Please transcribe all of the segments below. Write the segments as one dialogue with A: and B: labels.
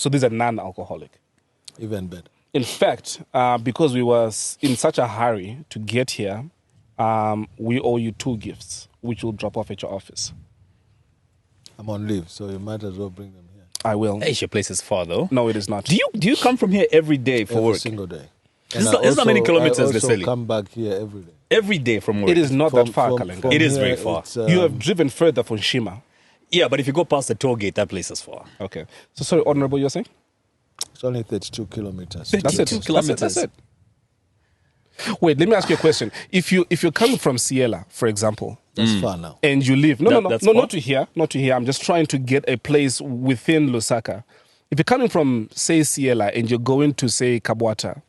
A: So these are non-alcoholic.
B: Even better.
A: In fact, because we was in such a hurry to get here, we owe you 2 gifts, which we'll drop off at your office.
B: I'm on leave, so you might as well bring them here.
A: I will.
C: Hey, your place is far though.
A: No, it is not.
C: Do you come from here every day for
B: Every
C: work?
B: single day.
C: It's not many kilometers,
B: I also
C: Leslie.
B: come back here every day.
C: Every day from work.
A: It is not that far, Kalenga.
C: It is
B: here,
C: very far.
B: it's,
A: You have driven further from Shima.
C: Yeah, but if you go past the toll gate, that place is far.
A: Okay. So, sorry, Honorable, you're saying?
B: It's only 32 kilometers.
A: That's it.
C: 32 kilometers.
A: That's it. Wait, let me ask you a question. If you're coming from Ciela, for example,
B: That's far now.
A: and you live
C: That's far?
A: not to here. I'm just trying to get a place within Lusaka. If you're coming from, say, Ciela and you're going to, say, Kabwata,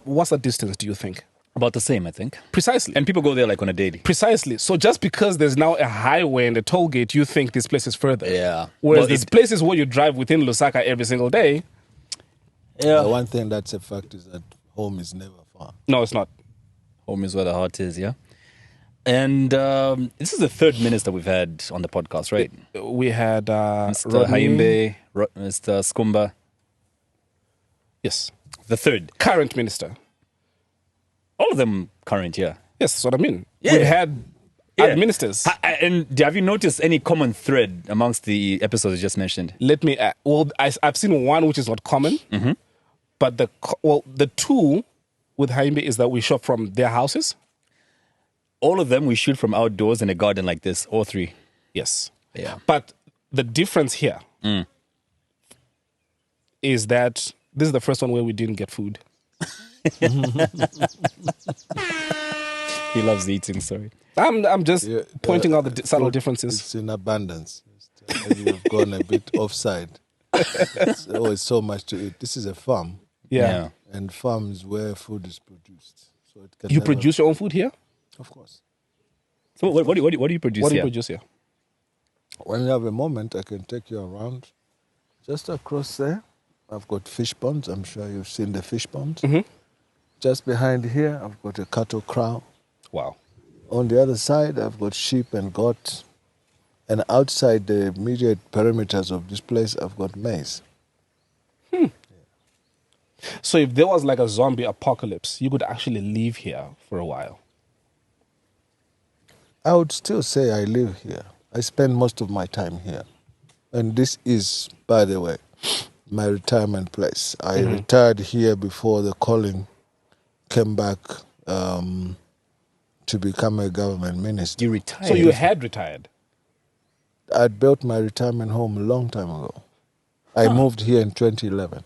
A: what's the distance, do you think?
C: About the same, I think.
A: Precisely.
C: And people go there like on a daily.
A: Precisely. So just because there's now a highway and a toll gate, you think this place is further.
C: Yeah.
A: Whereas
C: Well,
A: there's places where you drive within Lusaka every single day.
C: Yeah.
B: The one thing that's a fact is that home is never far.
A: No, it's not.
C: Home is where the heart is, yeah. And this is the 3rd minister we've had on the podcast, right?
A: We had
C: Mr.
A: Rodney.
C: Haimbe, Mr. Skumba.
A: Yes.
C: The 3rd.
A: Current minister.
C: All of them current, yeah.
A: Yes, that's what I mean.
C: Yeah.
A: We've had ministers.
C: And have you noticed any common thread amongst the episodes you just mentioned?
A: Let me. I've seen one which is not common, but the 2 with Haimbe is that we shop from their houses.
C: All of them we shoot from outdoors in a garden like this, all 3.
A: Yes.
C: Yeah.
A: But the difference here is that this is the first one where we didn't get food.
C: He loves eating, sorry.
A: I'm just pointing out the subtle differences.
B: It's in abundance. Maybe we've gone a bit offside. There's always so much to eat. This is a farm,
A: Yeah.
B: and farm is where food is produced. So it can
A: You
B: never-
A: produce your own food here?
B: Of course.
C: So what do you produce
A: What do you
C: here?
A: produce here?
B: When you have a moment, I can take you around. Just across there, I've got fish ponds. I'm sure you've seen the fish ponds. Just behind here, I've got a cattle kraal.
A: Wow.
B: On the other side, I've got sheep and goat. And outside the immediate perimeters of this place, I've got maize.
A: So if there was like a zombie apocalypse, you could actually live here for a while.
B: I would still say I live here. I spend most of my time here. And this is, by the way, my retirement place. I retired here before the calling came back to become a government minister.
C: You retired.
A: So you had retired.
B: I built my retirement home a long time ago. I moved here in 2011.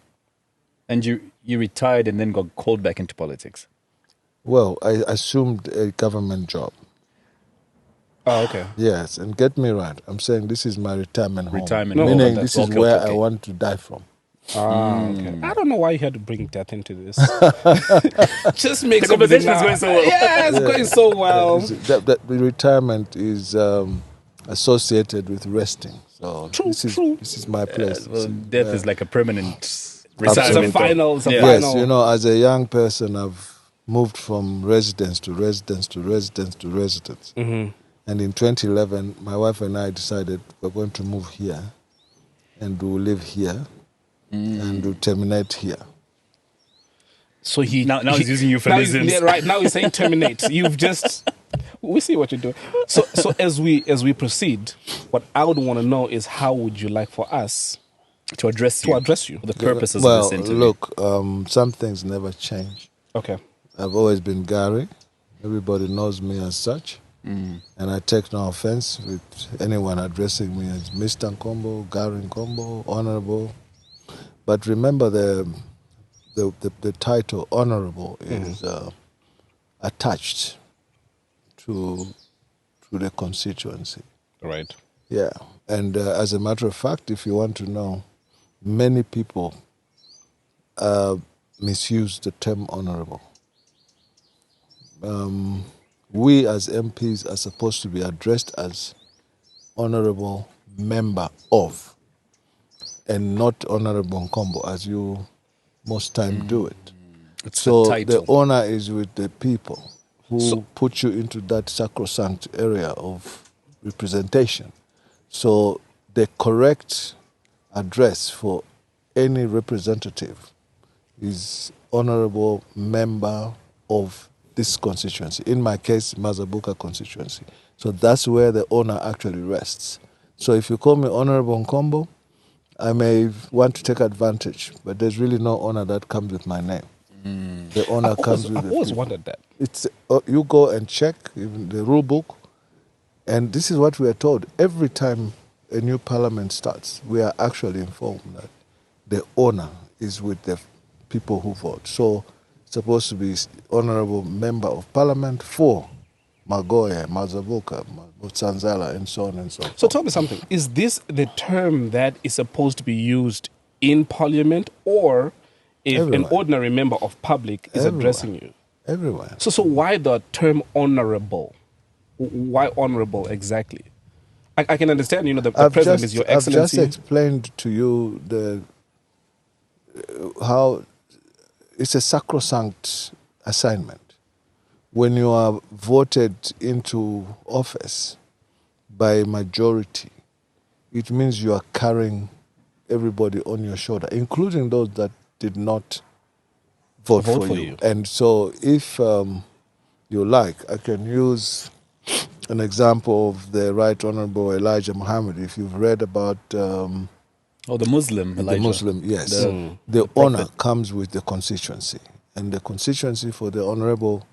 C: And you retired and then got called back into politics.
B: Well, I assumed a government job.
A: Oh, okay.
B: Yes, and get me right. I'm saying this is my retirement home.
C: Retirement
A: home.
B: Meaning
A: No,
B: this
C: that's
B: is
C: okay,
B: where
C: okay.
B: I want to die from.
A: Okay. I don't know why you had to bring death into this. Just make
C: The conversation is going so well.
A: Yeah, it's going so well.
B: The retirement is associated with resting. So this is my place.
C: Well, death is like a permanent
A: It's a
C: retirement.
A: final. It's a
C: Yeah.
B: Yes,
A: final.
B: you know, as a young person, I've moved from residence to residence to residence to residence. And in 2011, my wife and I decided we're going to move here and we'll live here and we'll terminate here.
A: So
C: Now he's using euphemisms.
A: Now he's saying terminate. You've just. We see what you're doing. So as we proceed, what I would want to know is how would you like for us
C: to address you.
A: you?
C: The purposes
B: Well,
C: of this interview.
B: look, some things never change.
A: Okay.
B: I've always been Gary. Everybody knows me as such. And I take no offense with anyone addressing me as Mr. Nkombo, Gary Nkombo, Honorable. But remember the title Honorable is attached to the constituency.
A: Right.
B: Yeah. And as a matter of fact, if you want to know, many people misuse the term honorable. We as MPs are supposed to be addressed as honorable member of, and not honorable Nkombo, as you most time do it.
C: It's
B: So
C: the title.
B: the honor is with the people who put you into that sacrosanct area of representation. So the correct address for any representative is honorable member of this constituency. In my case, Mazabuka constituency. So that's where the honor actually rests. So if you call me Honorable Nkombo, I may want to take advantage, but there's really no honor that comes with my name. The honor comes with
A: I've
B: the
A: always
B: people.
A: wondered that.
B: It's you go and check even the rule book, and this is what we are told every time a new parliament starts. We are actually informed that the honor is with the people who vote. So it's supposed to be honorable member of parliament for Magoya, Mazabuka, Mutsanzala, and so on and so forth.
A: So tell me something. Is this the term that is supposed to be used in parliament, or if an
B: Everywhere.
A: ordinary member of public is
B: Everywhere.
A: addressing you?
B: Everywhere.
A: So why the term honorable? Why honorable exactly? I can understand, the president is your excellency.
B: I've just explained to you how it's a sacrosanct assignment. When you are voted into office by majority, it means you are carrying everybody on your shoulder, including those that did not vote for you. And so if you like, I can use an example of the Right Honorable Elijah Muhammad. If you've read about
C: the Muslim Elijah.
B: the Muslim, yes. The honor comes with the constituency. And the constituency for the Honorable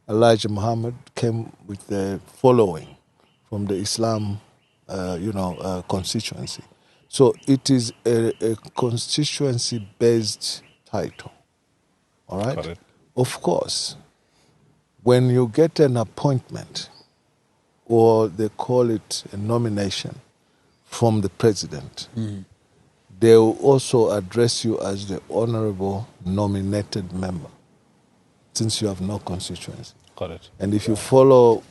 B: Elijah Muhammad came with the following from the Islam, constituency. So it is a constituency-based title. All right?
A: Got it.
B: Of course, when you get an appointment, or they call it a nomination from the president, they will also address you as the honorable nominated member, since you have no constituency.
A: Got it.
B: And if you follow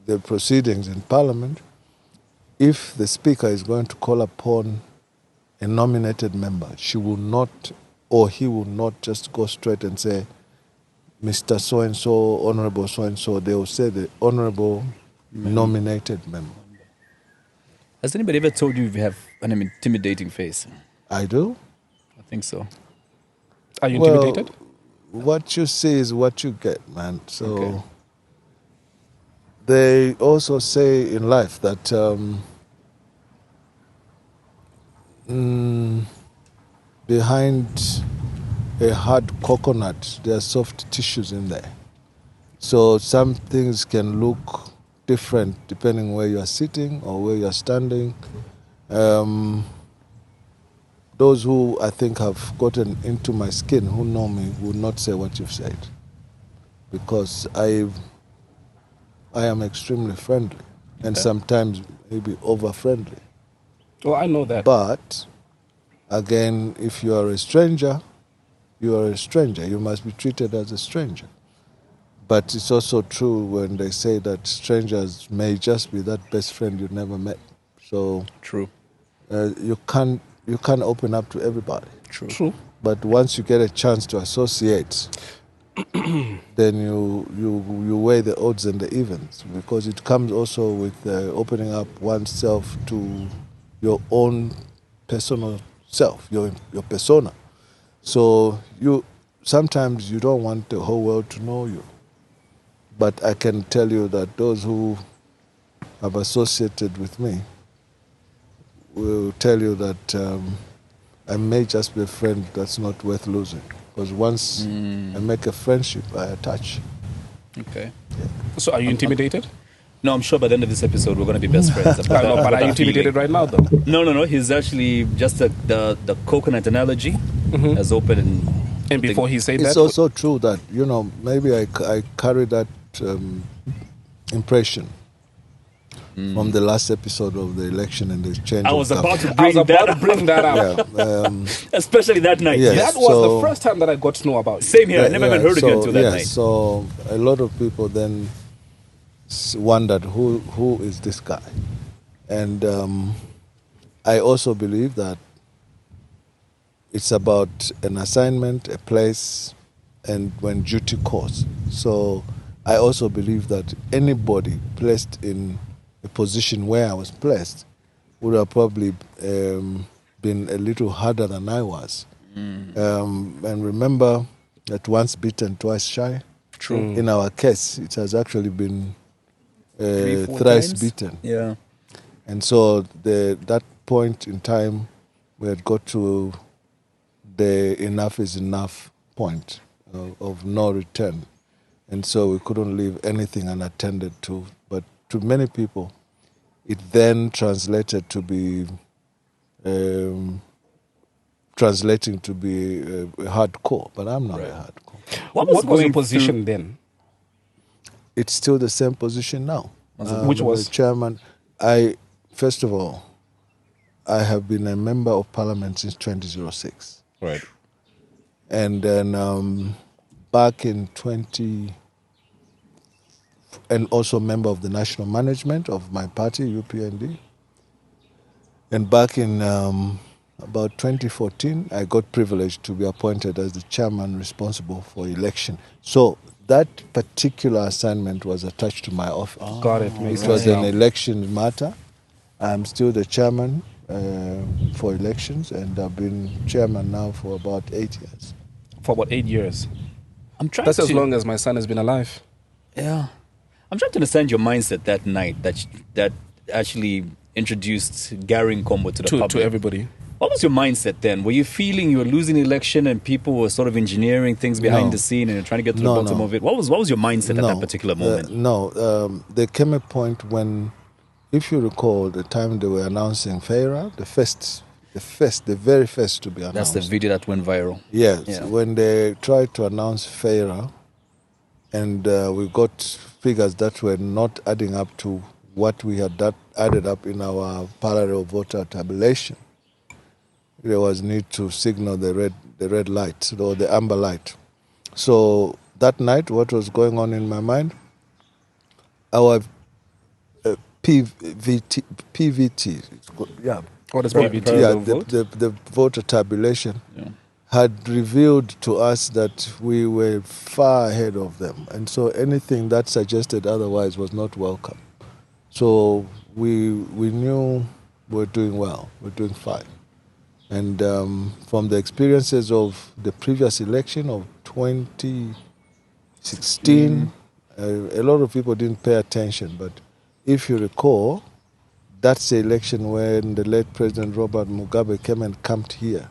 B: the proceedings in Parliament, if the Speaker is going to call upon a nominated member, she will not, or he will not just go straight and say, Mr. So-and-so, Honorable so-and-so. They will say the Honorable nominated member.
C: Has anybody ever told you you have an intimidating face?
B: I do.
C: I think so.
A: Are you intimidated?
B: What you see is what you get, man. So they also say in life that behind a hard coconut, there are soft tissues in there. So some things can look different depending where you are sitting or where you are standing. Those who I think have gotten into my skin, who know me, would not say what you've said, because I am extremely friendly and sometimes maybe over friendly.
A: Well, I know that.
B: But again, if you are a stranger, you are a stranger. You must be treated as a stranger. But it's also true when they say that strangers may just be that best friend you never met. So
C: True.
B: You can't open up to everybody.
A: True.
B: But once you get a chance to associate, then you weigh the odds and the evens, because it comes also with opening up oneself to your own personal self, your persona. So sometimes you don't want the whole world to know you. But I can tell you that those who have associated with me will tell you that I may just be a friend that's not worth losing. Because once I make a friendship, I attach.
C: Okay.
A: So are you intimidated?
C: No, I'm sure by the end of this episode we're going to be best friends.
A: I know, but are you intimidated right now, though?
C: No. He's actually just the coconut analogy has opened.
A: And before he said
B: It's
A: that,
B: also true that, maybe I carry that impression from the last episode of the election and the change
C: I was
B: of
C: about to
B: government.
C: bring that up.
B: Yeah,
C: Especially that night.
B: Yes.
A: that was the first time that I got to know about you.
C: Same here. I never even heard of you until that night.
B: So a lot of people then wondered who is this guy, and I also believe that it's about an assignment, a place, and when duty calls. So I also believe that anybody placed in a position where I was placed would have probably been a little harder than I was. And remember that once bitten, twice shy.
C: True.
B: In our case, it has actually been
C: 3-4
B: thrice
C: times?
B: beaten.
C: Yeah.
B: And so that point in time, we had got to the enough is enough point of no return. And so we couldn't leave anything unattended to. But to many people, it then translated to be translating to be hardcore. But I'm not a hardcore.
A: What was your position then?
B: It's still the same position now.
A: Which was?
B: The chairman. First of all, I have been a member of parliament since 2006.
A: Right.
B: And then back in and also member of the national management of my party, UPND. And back in about 2014, I got privileged to be appointed as the chairman responsible for election. So that particular assignment was attached to my office.
A: Got it. Makes
B: It was
A: sense
B: an
A: now.
B: election matter. I'm still the chairman for elections, and I've been chairman now for about 8 years.
A: For about 8 years.
C: I'm trying
A: That's
C: to...
A: as long as my son has been alive.
C: Yeah. I'm trying to understand your mindset that night that actually introduced Gary Nkombo to the public.
A: To everybody.
C: What was your mindset then? Were you feeling you were losing the election and people were sort of engineering things behind the scene and trying to get to the bottom of it? What was your mindset at that particular moment?
B: There came a point when, if you recall, the time they were announcing FAIRA, the very first to be announced.
C: That's the video that went viral.
B: Yes,
C: Yeah.
B: when they tried to announce FAIRA, and we got figures that were not adding up to what we had added up in our parallel voter tabulation. There was need to signal the red light or the amber light. So that night, what was going on in my mind? Our PVT, yeah.
A: What is PVT?
B: Yeah, the voter tabulation had revealed to us that we were far ahead of them. And so anything that suggested otherwise was not welcome. So we knew we're doing well, we're doing fine. And from the experiences of the previous election of 2016, a lot of people didn't pay attention. But if you recall, that's the election when the late President Robert Mugabe came and camped here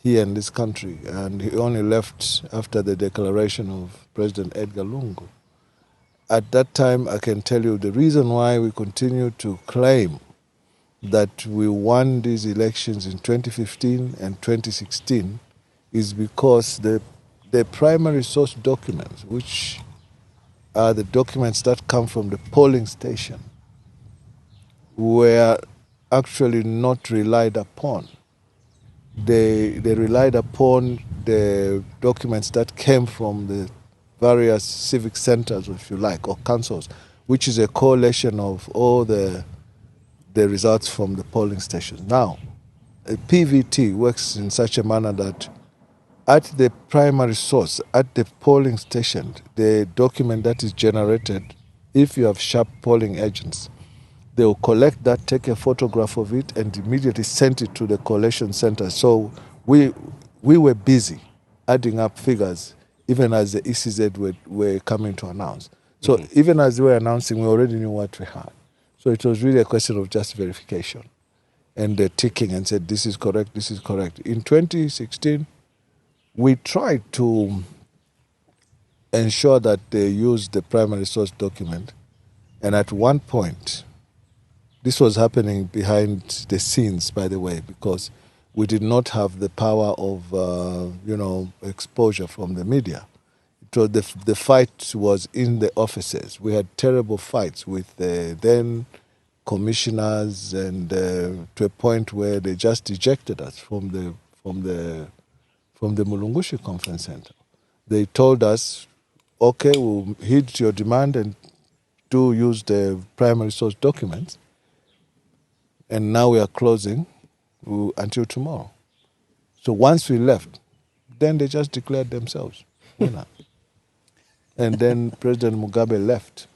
B: in this country. And he only left after the declaration of President Edgar Lungu. At that time, I can tell you the reason why we continue to claim that we won these elections in 2015 and 2016 is because the primary source documents, which are the documents that come from the polling station, were actually not relied upon. They relied upon the documents that came from the various civic centers, if you like, or councils, which is a coalition of all the results from the polling stations. Now, a PVT works in such a manner that at the primary source, at the polling station, the document that is generated, if you have sharp polling agents, they will collect that, take a photograph of it, and immediately send it to the collation center. So we were busy adding up figures, even as the ECZ were coming to announce. So even as they were announcing, we already knew what we had. So it was really a question of just verification and ticking and said, this is correct, this is correct. In 2016, we tried to ensure that they used the primary source document. And at one point, this was happening behind the scenes, by the way, because we did not have the power of, exposure from the media. So the fight was in the offices. We had terrible fights with the then commissioners, and to a point where they just ejected us from the Mulungushi Conference Center. They told us, okay, we'll heed your demand and do use the primary source documents. And now we are closing until tomorrow. So once we left, then they just declared themselves winner. And then President Mugabe left.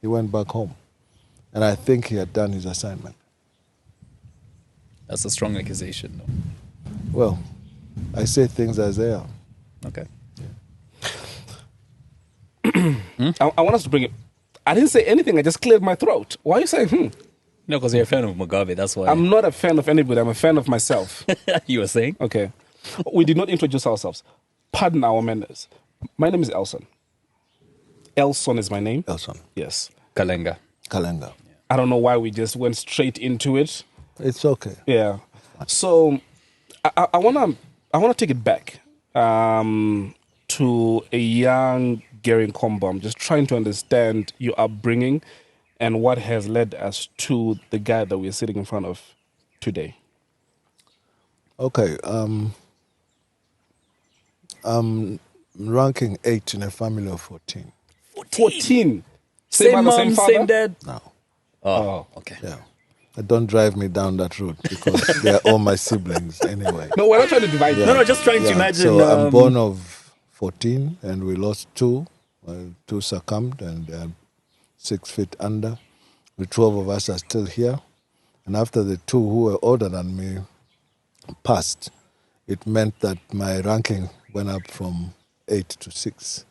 B: He went back home. And I think he had done his assignment.
D: That's a strong accusation, though.
B: Well, I say things as they are.
D: Okay.
A: I want us to bring it. I didn't say anything. I just cleared my throat. Why are you saying,
D: No, because you're a fan of Mugabe. That's why.
A: I'm not a fan of anybody. I'm a fan of myself.
D: You were saying?
A: Okay. We did not introduce ourselves. Pardon our manners. My name is Elson. Elson is my name.
B: Elson.
A: Yes.
D: Kalenga.
B: Kalenga.
A: I don't know why we just went straight into it.
B: It's okay.
A: Yeah. So I wanna take it back to a young Gary Nkombo. I'm just trying to understand your upbringing and what has led us to the guy that we're sitting in front of today.
B: Okay. I'm ranking 8 in a family of 14.
A: 14.
D: Same
A: mother,
D: mom,
A: father?
D: same dad.
B: Now,
D: Oh, okay.
B: yeah. Don't drive me down that route because they're all my siblings anyway.
A: No, we're not trying to divide.
B: Yeah.
D: No, no, just trying to imagine.
B: So I'm born of 14 and we lost 2. 2 succumbed and they're 6 feet under. The 12 of us are still here. And after the 2 who were older than me passed, it meant that my ranking went up from 8 to 6.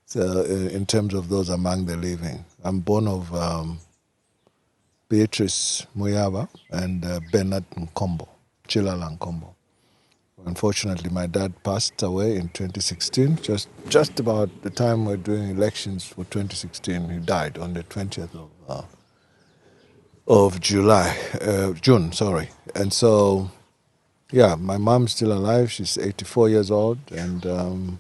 B: So in terms of those among the living, I'm born of Beatrice Muyaba and Bernard Nkombo, Chilala Nkombo. Unfortunately, my dad passed away in 2016, just about the time we're doing elections for 2016. He died on the 20th of June, sorry. And so, yeah, my mom's still alive. She's 84 years old. And,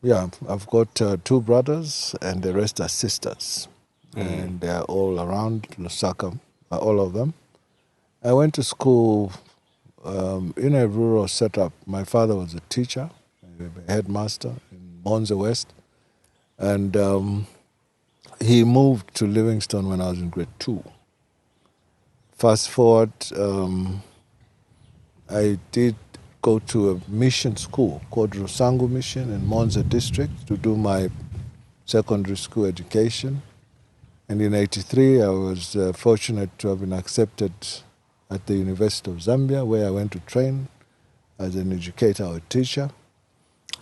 B: yeah, I've got 2 brothers and the rest are sisters. And they're all around Lusaka, all of them. I went to school in a rural setup. My father was a teacher, a headmaster in Monza West. And he moved to Livingstone when I was in grade 2. Fast forward, I did go to a mission school called Rusangu Mission in Monza District to do my secondary school education. And in 83, I was fortunate to have been accepted at the University of Zambia, where I went to train as an educator or teacher.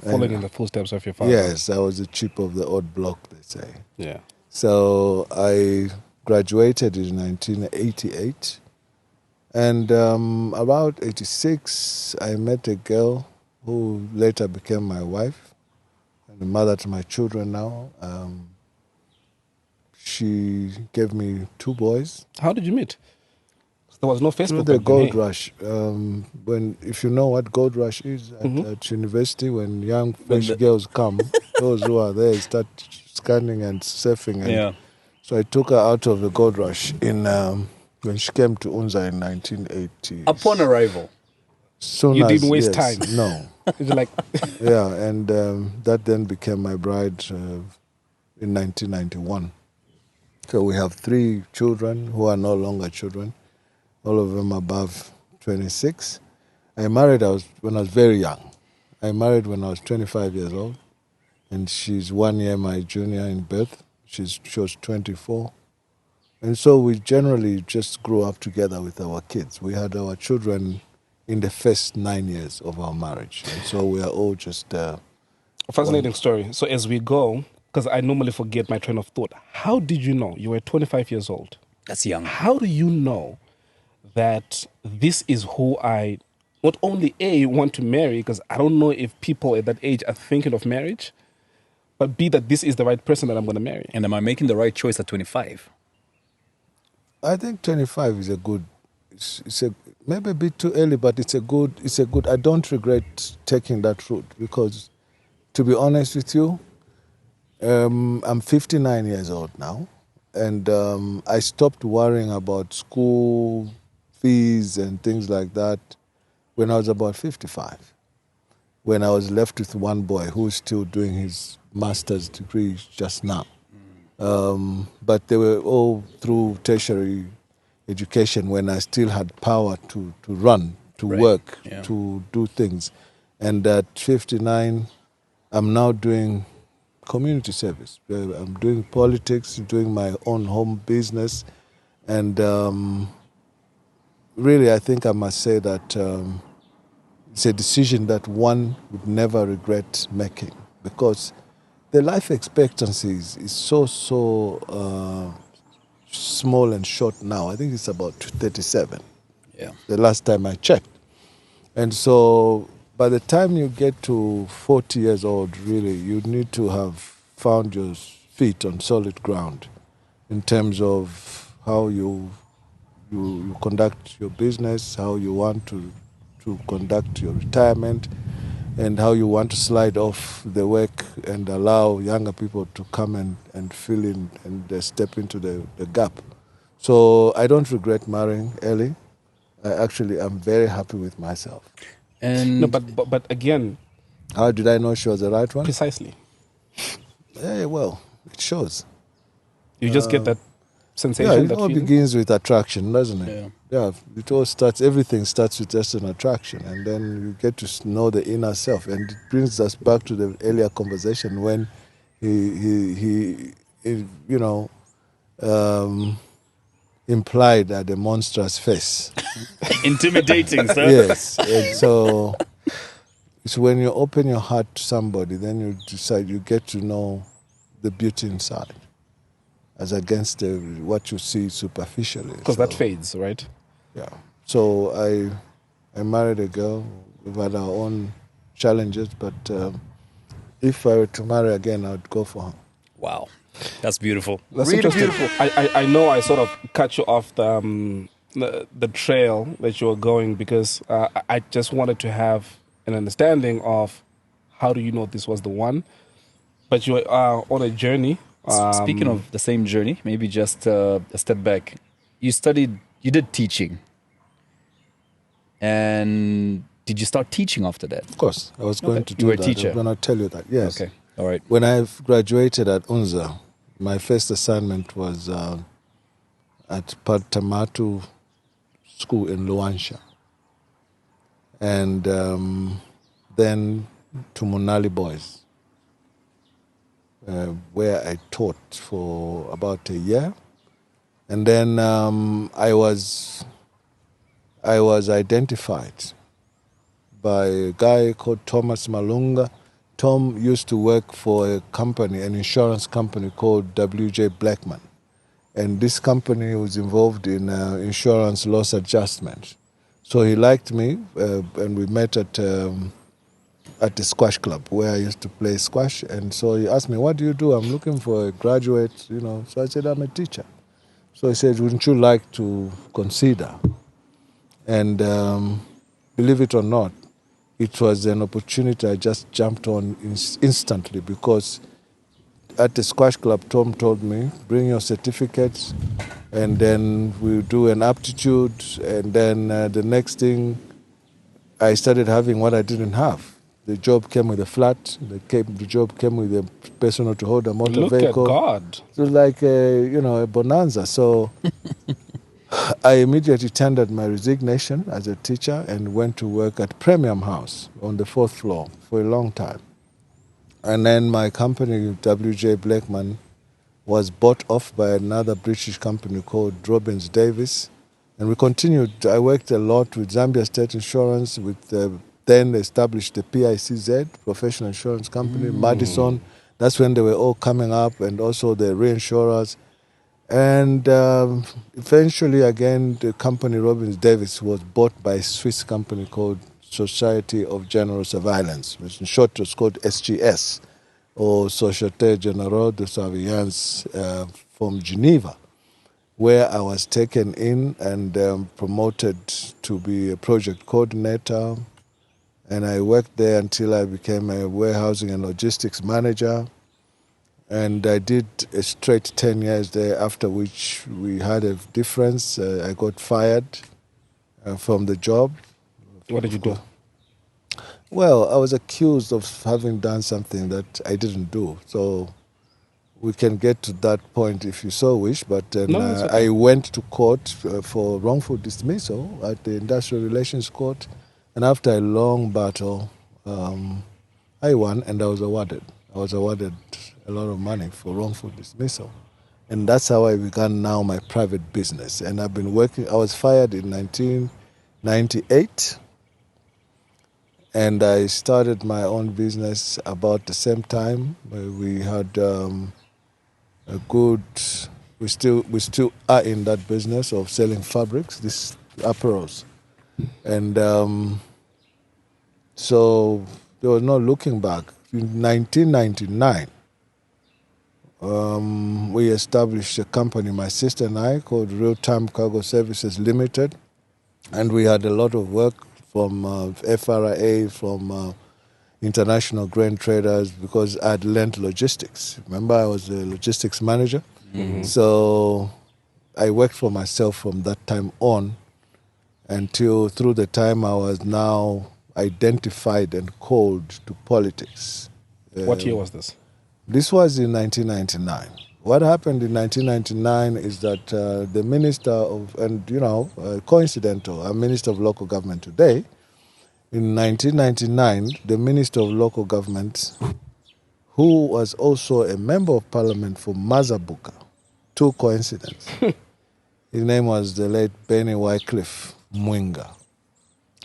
A: Following in the footsteps of your father.
B: Yes, I was the chip of the odd block, they say.
A: Yeah.
B: So I graduated in 1988. And about 86, I met a girl who later became my wife and the mother to my children now. She gave me 2 boys.
A: How did you meet? There was no Facebook.
B: Through the
A: back then,
B: gold
A: eh?
B: rush. If you know what gold rush is at university, when young fresh girls come, those who are there start scanning and surfing. And
D: Yeah.
B: so I took her out of the gold rush when she came to Unza in 1980.
D: Upon arrival.
B: Soon
A: You
B: as,
A: didn't waste
B: yes,
A: time.
B: No.
A: It's like,
B: Yeah, and that then became my bride in 1991. So we have 3 children who are no longer children, all of them above 26. I married when I was very young. I married when I was 25 years old, and she's 1 year my junior in birth. She was 24. And so we generally just grew up together with our kids. We had our children in the first 9 years of our marriage. And so we are all just...
A: a fascinating story. So as we go, because I normally forget my train of thought, how did you know? You were 25 years old.
D: That's young.
A: How do you know that this is who I not only want to marry, because I don't know if people at that age are thinking of marriage, but B, that this is the right person that I'm going to marry?
D: And am I making the right choice at 25?
B: I think 25 is a good... It's maybe a bit too early, but it's a good... I don't regret taking that route because, to be honest with you, I'm 59 years old now, and I stopped worrying about school fees and things like that when I was about 55, when I was left with 1 boy who's still doing his master's degree just now. But they were all through tertiary education when I still had power to run, to work, to do things. And at 59, I'm now doing community service. I'm doing politics, doing my own home business, and really, I think I must say that it's a decision that one would never regret making, because the life expectancy is so small and short now. I think it's about 37.
D: Yeah.
B: The last time I checked. And so by the time you get to 40 years old, really, you need to have found your feet on solid ground in terms of how you conduct your business, how you want to conduct your retirement, and how you want to slide off the work and allow younger people to come and fill in and step into the gap. So I don't regret marrying early. I actually am very happy with myself.
D: And
A: No, but again,
B: How did I know she was the right one?
A: precisely,
B: Yeah, well, it shows.
A: you just get that
B: Yeah,
A: sensation,
B: it
A: that
B: all
A: feeling.
B: begins with attraction, doesn't it? Yeah, it all starts, everything starts with just an attraction, and then you get to know the inner self. And it brings us back to the earlier conversation when he you know, implied at the monstrous face.
D: intimidating, sir.
B: Yes, and so it's when you open your heart to somebody, then you decide, you get to know the beauty inside, as against what you see superficially.
A: Because that fades, right?
B: Yeah. So I married a girl. We've had our own challenges, but if I were to marry again, I'd go for her.
D: Wow, that's beautiful.
A: That's
D: Really
A: interesting.
D: beautiful.
A: I know I sort of cut you off the trail that you were going, because I just wanted to have an understanding of how do you know this was the one. But you are on a journey.
D: Speaking of the same journey, maybe just a step back. You did teaching. And did you start teaching after that?
B: Of course, I was going to do
D: You were a
B: that.
D: teacher.
B: I'm going to tell you that. Yes.
D: Okay, all right.
B: When I graduated at UNZA, my first assignment was at Tamatu School in Luansha, and then to Munali Boys, where I taught for about a year, and then I was identified by a guy called Thomas Malunga. Tom used to work for a company, an insurance company called W.J. Blackman. And this company was involved in insurance loss adjustment. So he liked me, and we met at the squash club where I used to play squash. And so he asked me, "What do you do?" "I'm looking for a graduate, you know." So I said, "I'm a teacher." So he said, "Wouldn't you like to consider?" And believe it or not, it was an opportunity I just jumped on instantly, because at the squash club, Tom told me, "Bring your certificates, and then we'll do an aptitude." And then the next thing, I started having what I didn't have. The job came with a flat. The job came with a personal to hold a motor
A: Look
B: vehicle.
A: at God.
B: It was like a bonanza. So I immediately tendered my resignation as a teacher and went to work at Premium House on the 4th floor for a long time. And then my company, W.J. Blackman, was bought off by another British company called Robbins Davis. And we continued. I worked a lot with Zambia State Insurance, with then established the PICZ, Professional Insurance Company, Madison. That's when they were all coming up, and also the reinsurers. And eventually, again, the company Robbins Davis was bought by a Swiss company called Society of General Surveillance, which in short was called SGS, or Société Générale de Surveillance, from Geneva, where I was taken in and promoted to be a project coordinator. And I worked there until I became a warehousing and logistics manager. And I did a straight 10 years there, after which we had a difference. I got fired from the job.
A: What did you do?
B: Well, I was accused of having done something that I didn't do. So we can get to that point if you so wish. But
A: No, it's okay.
B: I went to court for wrongful dismissal at the Industrial Relations Court. And after a long battle, I won, and I was awarded. I was awarded a lot of money for wrongful dismissal. And that's how I began now my private business. And I've been working, I was fired in 1998. And I started my own business about the same time. We had a good, we still are in that business of selling fabrics, these apparels. And so there was no looking back. In 1999, we established a company, my sister and I, called Real Time Cargo Services Limited. And we had a lot of work from FRA, from international grain traders, because I'd learned logistics. Remember, I was a logistics manager. So I worked for myself from that time on until through the time I was now identified and called to politics.
A: What year was this?
B: This was in 1999. What happened in 1999 is that the minister of, and coincidental, I'm minister of local government today. In 1999, the minister of local government, who was also a member of parliament for Mazabuka, two coincidences. His name was the late Benny Wycliffe Mwinga.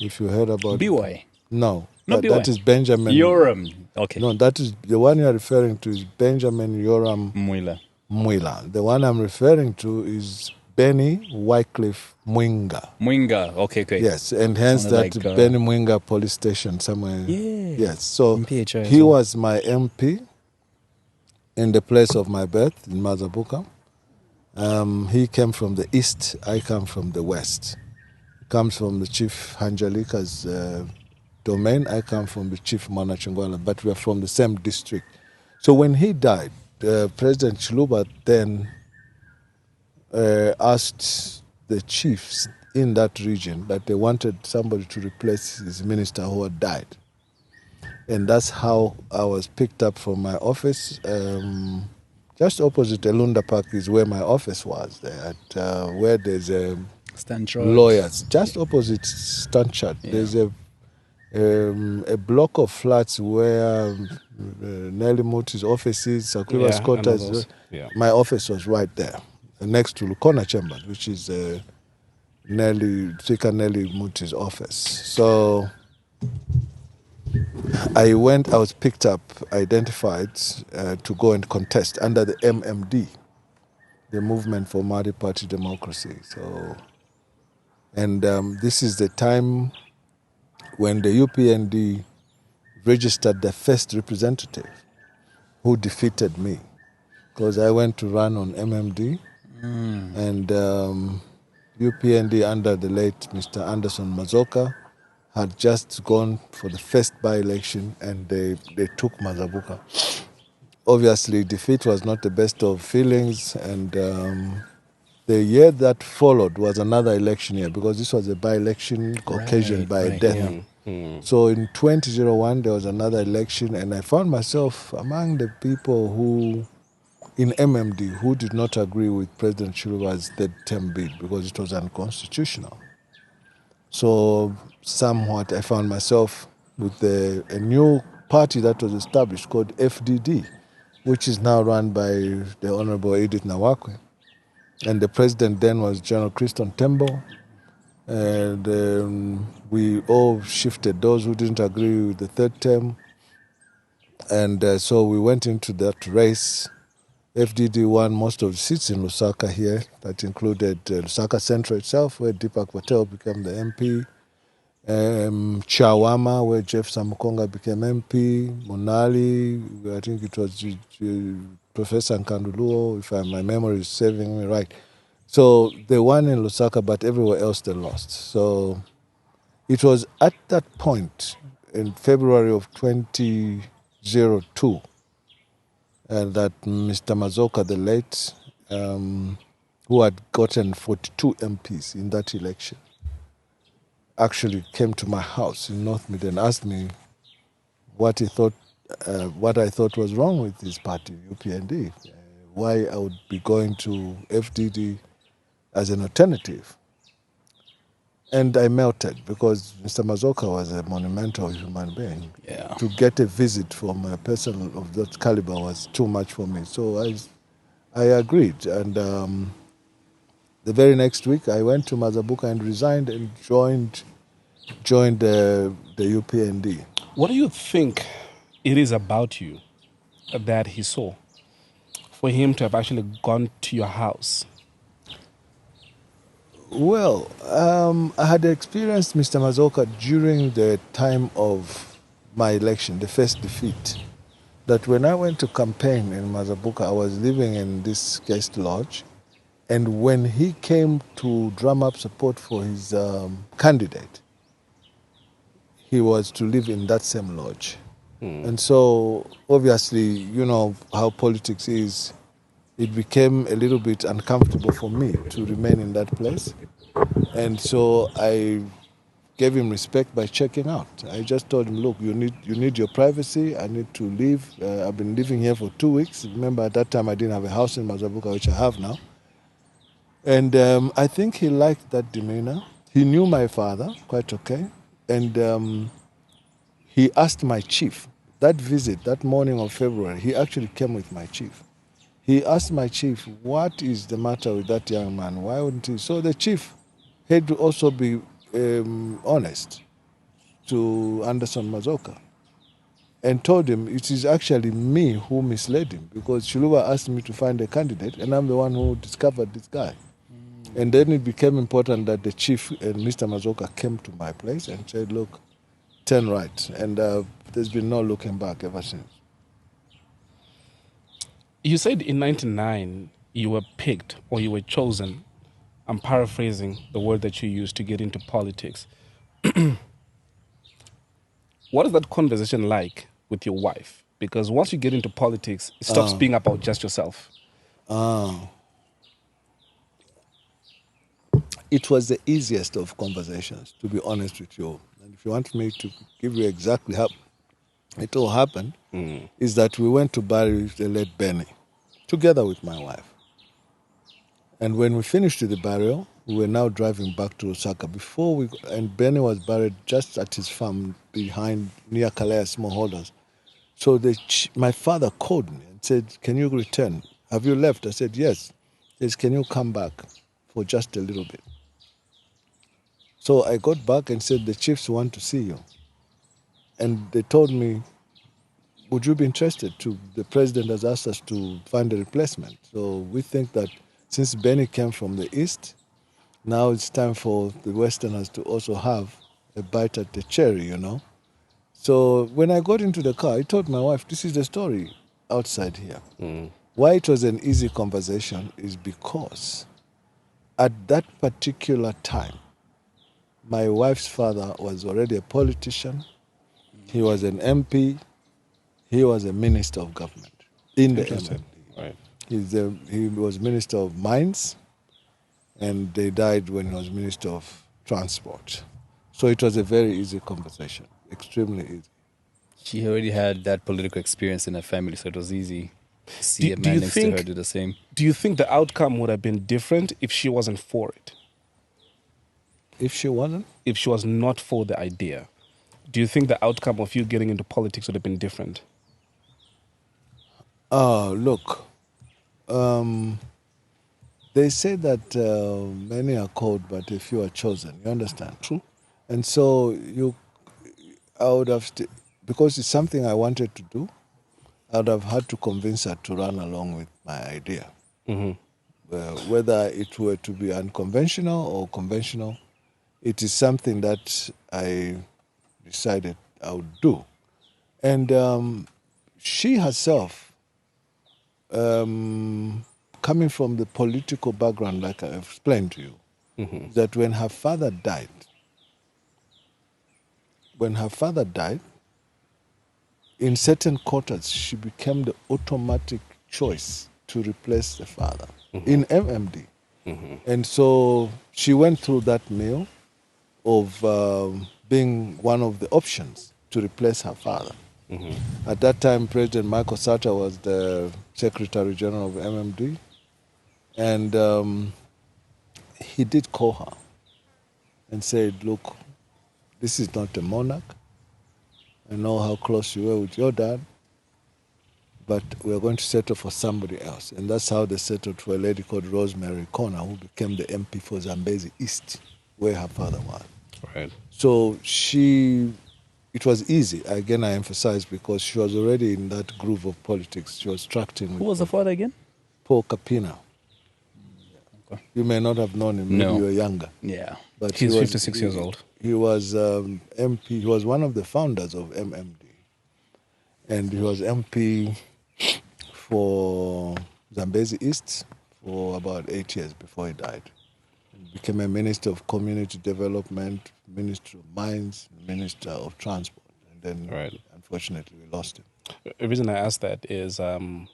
B: If you heard about
D: BY.
B: No,
D: Not
B: that is Benjamin.
D: Yoram. Okay.
B: No, that is the one you're referring to is Benjamin Yoram
D: Mwila.
B: Mwila. The one I'm referring to is Benny Wycliffe Mwinga.
D: Mwinga. Okay.
B: Yes, and hence
D: Sounded
B: that
D: like,
B: Benny Mwinga police station somewhere.
D: Yeah.
B: Yes, so
D: MPHI as
B: he
D: well.
B: was my MP in the place of my birth in Mazabuka. He came from the east, I come from the west. He comes from the Chief Hanjalika's domain, I come from the Chief Manachungwala, but we are from the same district. So when he died, President Chiluba then asked the chiefs in that region that they wanted somebody to replace his minister who had died. And that's how I was picked up from my office. Just opposite Elunda Park is where my office was, there at where there's
D: Stanchard.
B: lawyers. Just opposite Stanchard,
D: Yeah.
B: there's a block of flats where Nelly Muti's office is, Sakura's
A: Yeah, I know
B: quarters.
A: those. Yeah.
B: My office was right there, next to Lukona Chambers, which is Tika Nelly Muti's office. So I was picked up, identified to go and contest under the MMD, the Movement for Multi-Party Democracy. So, and this is the time when the UPND registered the first representative who defeated me, because I went to run on MMD, and UPND under the late Mr. Anderson Mazoka had just gone for the first by-election, and they took Mazabuka. Obviously, defeat was not the best of feelings, and the year that followed was another election year, because this was a by-election occasioned by a death. So in 2001, there was another election, and I found myself among the people who, in MMD, who did not agree with President Chiluba's third-term bid because it was unconstitutional. So somewhat I found myself with a new party that was established called FDD, which is now run by the Honorable Edith Nawakwe. And the president then was General Christon Tembo. And we all shifted, those who didn't agree with the third term. And so we went into that race. FDD won most of the seats in Lusaka here. That included Lusaka Central itself, where Tupac became the MP. Chawama, where Jeff Samukonga became MP. Monali, I think it was Professor Nkanduluo, if my memory is serving me right. So they won in Lusaka, but everywhere else they lost. So it was at that point, in February of 2002, that Mr. Mazoka, the late, who had gotten 42 MPs in that election, actually came to my house in North Mid and asked me what I thought was wrong with his party, UPND, why I would be going to FDD as an alternative. And I melted, because Mr. Mazoka was a monumental human being.
D: Yeah.
B: To get a visit from a person of that caliber was too much for me. So I agreed. And the very next week, I went to Mazabuka and resigned and joined the UPND.
A: What do you think it is about you that he saw for him to have actually gone to your house?
B: Well, I had experienced Mr. Mazabuka during the time of my election, the first defeat. That when I went to campaign in Mazabuka, I was living in this guest lodge. And when he came to drum up support for his candidate, he was to live in that same lodge. And so, obviously, you know how politics is. It became a little bit uncomfortable for me to remain in that place. And so I gave him respect by checking out. I just told him, look, you need your privacy. I need to leave. I've been living here for 2 weeks. Remember, at that time, I didn't have a house in Mazabuka, which I have now. And I think he liked that demeanor. He knew my father quite okay. And he asked my chief, that visit, that morning of February, he actually came with my chief. He asked my chief, what is the matter with that young man? Why wouldn't he? So the chief had to also be honest to Anderson Mazoka and told him it is actually me who misled him because Chilula asked me to find a candidate and I'm the one who discovered this guy. And then it became important that the chief and Mr. Mazoka came to my place and said, look, turn right. And there's been no looking back ever since.
A: You said in 99 you were picked or you were chosen. I'm paraphrasing the word that you used to get into politics. What is that conversation like with your wife? Because once you get into politics, it stops being about just yourself.
B: It was the easiest of conversations, to be honest with you. And if you want me to give you exactly how it all happened, is that we went to bury the late Benny together with my wife. And when we finished the burial, we were now driving back to Osaka. And Benny was buried just at his farm behind near Kalea smallholders. So my father called me and said, can you return? Have you left? I said, yes. He said, can you come back for just a little bit? So I got back and said, the chiefs want to see you. And they told me, would you be interested to? The president has asked us to find a replacement. So we think that since Benny came from the east, now it's time for the Westerners to also have a bite at the cherry, you know. So when I got into the car, I told my wife, this is the story outside here. Why it was an easy conversation is because at that particular time, my wife's father was already a politician. He was an MP. He was a minister of government in the MMD.
A: Right.
B: He was minister of mines, and they died when he was minister of transport. So it was a very easy conversation, extremely easy.
D: She already had that political experience in her family, so it was easy to see a man next to her do the same.
A: Do you think the outcome would have been different if she wasn't for it?
B: If she wasn't?
A: If she was not for the idea, do you think the outcome of you getting into politics would have been different?
B: Look, they say that many are called, but a few are chosen. You understand?
A: True.
B: And so I would have, because it's something I wanted to do, I would have had to convince her to run along with my idea. Whether it were to be unconventional or conventional, it is something that I decided I would do. And she herself, coming from the political background, like I explained to you, that when her father died, in certain quarters, she became the automatic choice to replace the father in MMD. And so she went through that meal of being one of the options to replace her father. At that time, President Michael Sata was the Secretary General of MMD, and he did call her and said, look, this is not a monarch. I know how close you were with your dad, but we're going to settle for somebody else. And that's how they settled for a lady called Rosemary Connor, who became the MP for Zambezi East, where her father was.
A: Right.
B: So it was easy. Again, I emphasize, because she was already in that groove of politics. She was tracked in.
D: Who was the father again?
B: Paul Kapina.
D: Okay.
B: You may not have known him. Maybe
D: No.
B: you were younger.
D: Yeah.
B: But
A: He's
B: he was,
A: 56 years old.
B: He was MP. He was one of the founders of MMD. And he was MP for Zambezi East for about 8 years before he died. He became a Minister of Community Development, Minister of Mines, Minister of Transport. And then, unfortunately, we lost him.
A: The reason I ask that is I'm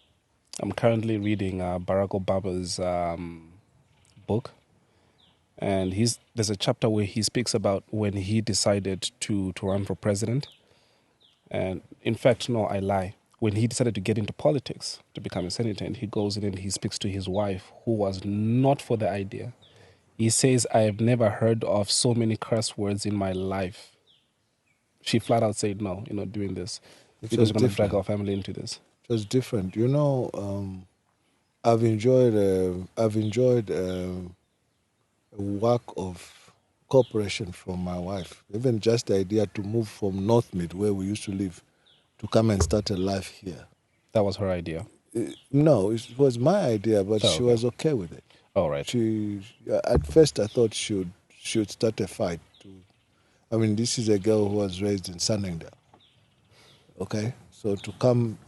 A: currently reading Barack Obama's book. And there's a chapter where he speaks about when he decided to run for president. And in fact, no, I lie. When he decided to get into politics, to become a senator, and he goes in and he speaks to his wife, who was not for the idea. He says, I have never heard of so many curse words in my life. She flat out said, no, you're not doing this. Because we're going to drag our family into this.
B: It was different. You know, I've enjoyed a work of cooperation from my wife. Even just the idea to move from North Mid, where we used to live, to come and start a life here.
A: That was her idea?
B: No, it was my idea, but she was okay with it.
A: All right.
B: At first I thought she would start a fight. I mean, this is a girl who was raised in Sunningdale. Okay? So to come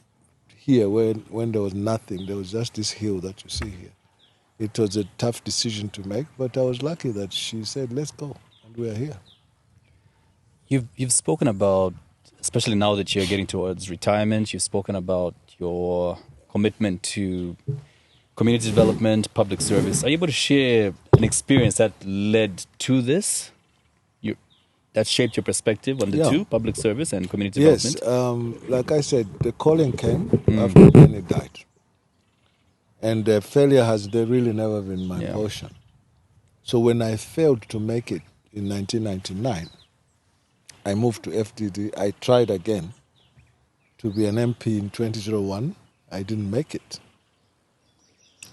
B: here when there was nothing, there was just this hill that you see here. It was a tough decision to make, but I was lucky that she said, let's go, and we are here.
D: You've spoken about, especially now that you're getting towards retirement, you've spoken about your commitment to community development, public service. Are you able to share an experience that led to this? That shaped your perspective on the two, public service and community development?
B: Yes, like I said, the calling came after Benny died. And failure has really never been my portion. So when I failed to make it in 1999, I moved to FDD. I tried again to be an MP in 2001. I didn't make it.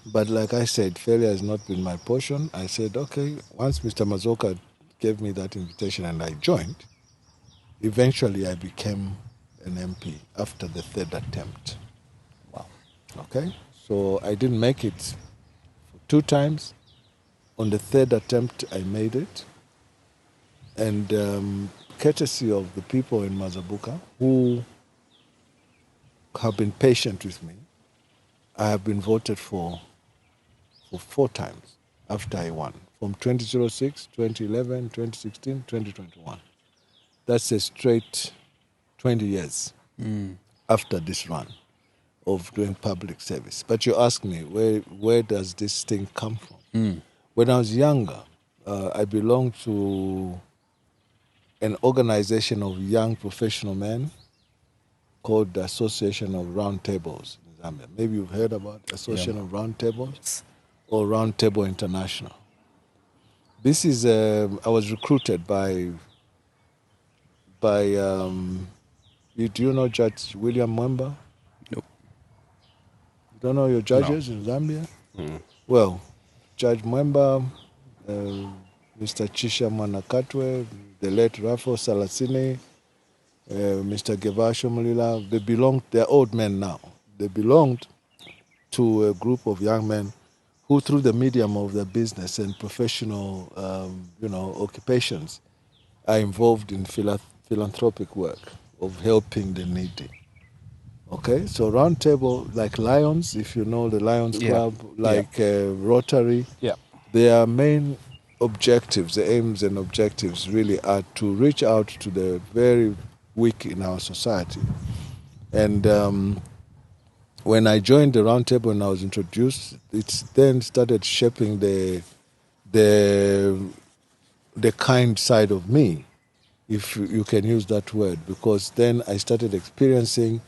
B: But like I said, failure has not been my portion. I said, okay, once Mr. Mazabuka gave me that invitation and I joined, eventually I became an MP after the third attempt.
D: Wow.
B: Okay? So I didn't make it 2 times. On the third attempt, I made it. And courtesy of the people in Mazabuka who have been patient with me, I have been voted for 4 times after I won. From 2006, 2011, 2016, 2021. That's a straight 20 years after this run of doing public service. But you ask me, where does this thing come from? When I was younger, I belonged to an organization of young professional men called the Association of Round Tables in Zambia. Maybe you've heard about the Association of Round Tables or Round Table International. This is, I was recruited by do you know Judge William Mwemba?
D: Nope.
B: You don't know your judges in Zambia? Well, Judge Mwemba, Mr. Chisha Mwanakatwe, the late Rafo Salasini, Mr. Gevasho Mulila, they're old men now. They belonged to a group of young men who, through the medium of their business and professional, occupations, are involved in philanthropic work of helping the needy. Okay, so Round Table, like Lions, if you know the Lions Club, like Rotary, their main objectives, the aims and objectives really are to reach out to the very weak in our society. And when I joined the Round Table and I was introduced, it then started shaping the kind side of me, if you can use that word, because then I started experiencing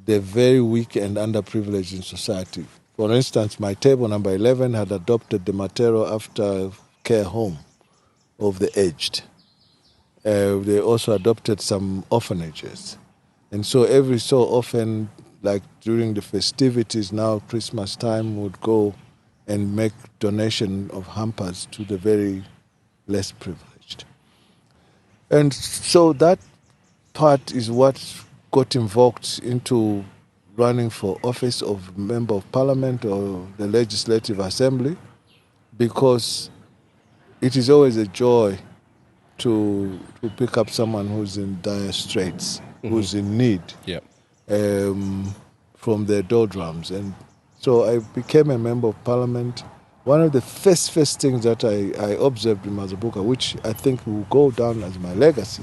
B: the very weak and underprivileged in society. For instance, my table number 11 had adopted the Matero after care home of the aged. They also adopted some orphanages. And so every so often like during the festivities now, Christmas time, would go and make donation of hampers to the very less privileged. And so that part is what got invoked into running for office of Member of Parliament or the Legislative Assembly, because it is always a joy to pick up someone who's in dire straits, who's in need,
A: Yeah.
B: from their doldrums. And so I became a Member of Parliament. One of the first things that I observed in Mazabuka, which I think will go down as my legacy,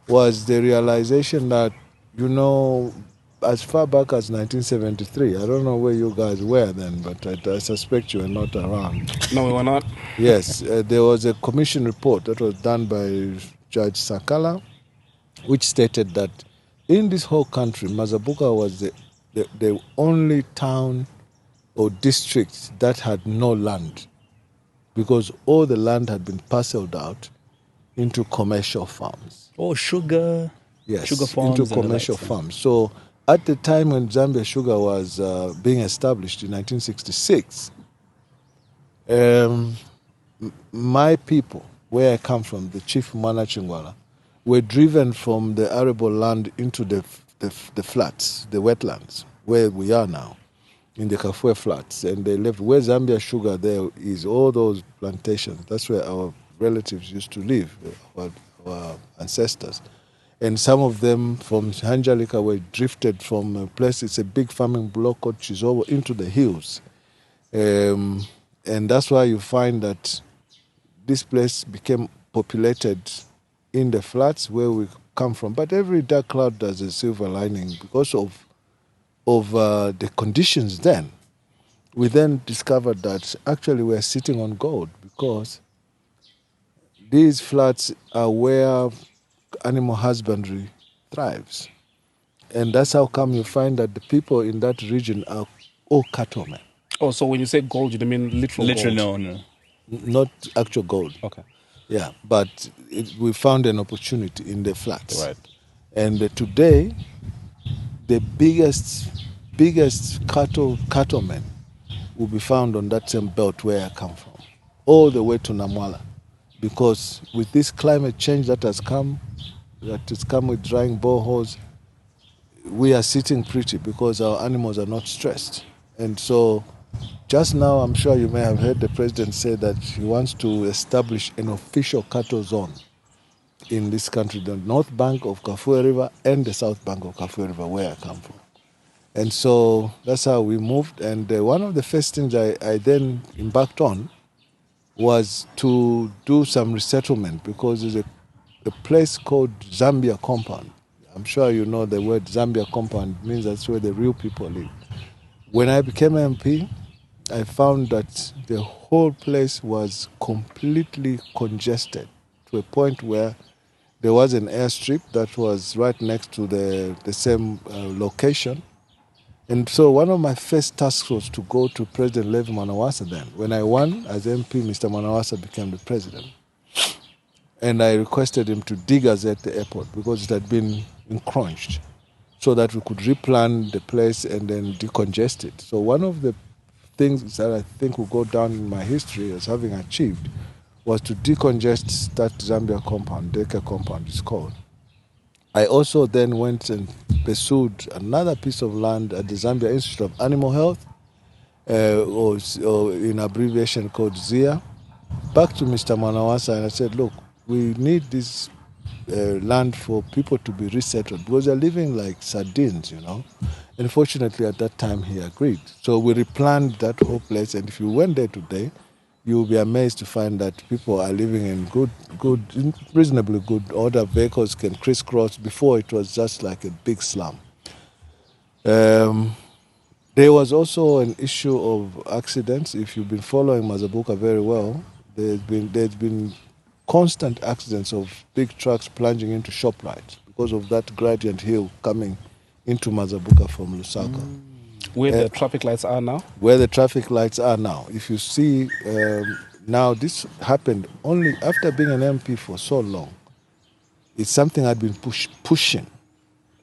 B: was the realization that, you know, as far back as 1973, I don't know where you guys were then, but I suspect you were not around.
A: No, we were not.
B: Yes, there was a commission report that was done by Judge Sakala, which stated that in this whole country, Mazabuka was the only town or district that had no land, because all the land had been parceled out into commercial farms.
D: Oh, sugar.
B: Yes,
D: Sugar farms
B: into
D: and the
B: commercial
D: likes, yeah.
B: farms. So at the time when Zambia Sugar was being established in 1966, my people, where I come from, the Chief Mana Chingwala, were driven from the arable land into the flats, the wetlands, where we are now, in the Kafue flats. And they left where Zambia Sugar there is, all those plantations. That's where our relatives used to live, our ancestors. And some of them from Hanjalika were drifted from a place, it's a big farming block called Chizobo, into the hills. And that's why you find that this place became populated in the flats where we come from. But every dark cloud has a silver lining. Because of the conditions then, we then discovered that actually we're sitting on gold, because these flats are where animal husbandry thrives. And that's how come you find that the people in that region are all cattlemen.
A: Oh, so when you say gold, you don't mean literal gold?
D: No.
B: Not actual gold.
A: Okay.
B: Yeah, but we found an opportunity in the flats.
A: Right.
B: And today, the biggest cattlemen will be found on that same belt where I come from, all the way to Namwala. Because with this climate change that has come with drying boreholes, we are sitting pretty because our animals are not stressed. And so just now, I'm sure you may have heard the president say that he wants to establish an official cattle zone in this country, the north bank of Kafue River and the south bank of Kafue River, where I come from. And so that's how we moved. And one of the first things I then embarked on was to do some resettlement, because there's a place called Zambia Compound. I'm sure you know the word Zambia Compound means that's where the real people live. When I became MP, I found that the whole place was completely congested to a point where there was an airstrip that was right next to the same location. And so one of my first tasks was to go to President Levi Manawasa then. When I won as MP, Mr. Manawasa became the president. And I requested him to dig us at the airport because it had been encroached, so that we could replan the place and then decongest it. So one of the things that I think will go down in my history as having achieved was to decongest that Zambia compound, Deka compound it's called. I also then went and pursued another piece of land at the Zambia Institute of Animal Health, or in abbreviation called ZIA, back to Mr. Manawasa, and I said, look, we need this land for people to be resettled because they're living like sardines, you know. And fortunately, at that time, he agreed. So we replanned that whole place, and if you went there today, you'll be amazed to find that people are living in reasonably good order. Vehicles can crisscross. Before, it was just like a big slum. There was also an issue of accidents. If you've been following Mazabuka very well, there's been constant accidents of big trucks plunging into ShopRite because of that gradient hill coming into Mazabuka from Lusaka.
A: Where the traffic lights are now?
B: Where the traffic lights are now. If you see, now this happened only after being an MP for so long. It's something I'd been pushing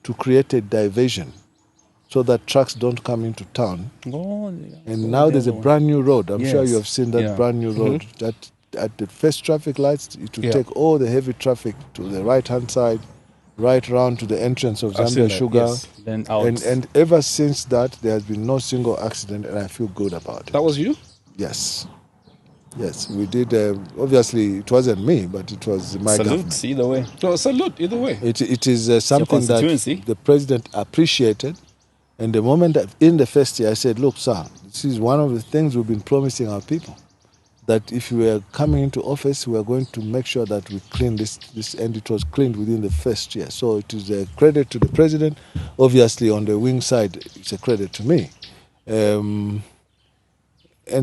B: to create a diversion so that trucks don't come into town.
D: Oh, yeah.
B: And now there's a brand new road. I'm sure
D: Yes.
B: you have seen that
D: Yeah.
B: brand new road. That at the first traffic lights, it will
A: Yeah.
B: take all the heavy traffic to the right-hand side, right round to the entrance of
A: I've seen
B: Zambia
A: that,
B: Sugar.
A: yes.
D: Then out.
B: And ever since that, there has been no single accident, and I feel good about it.
A: That was you?
B: Yes. Yes, we did. Obviously, it wasn't me, but it was my government.
D: Salute, either way.
A: No, salute, either way.
B: It is something that
D: constituency.
B: the president appreciated. And the moment that in the first year, I said, look, sir, this is one of the things we've been promising our people, that if we are coming into office, we are going to make sure that we clean this, and it was cleaned within the first year. So it is a credit to the president. Obviously, on the wing side, it's a credit to me. And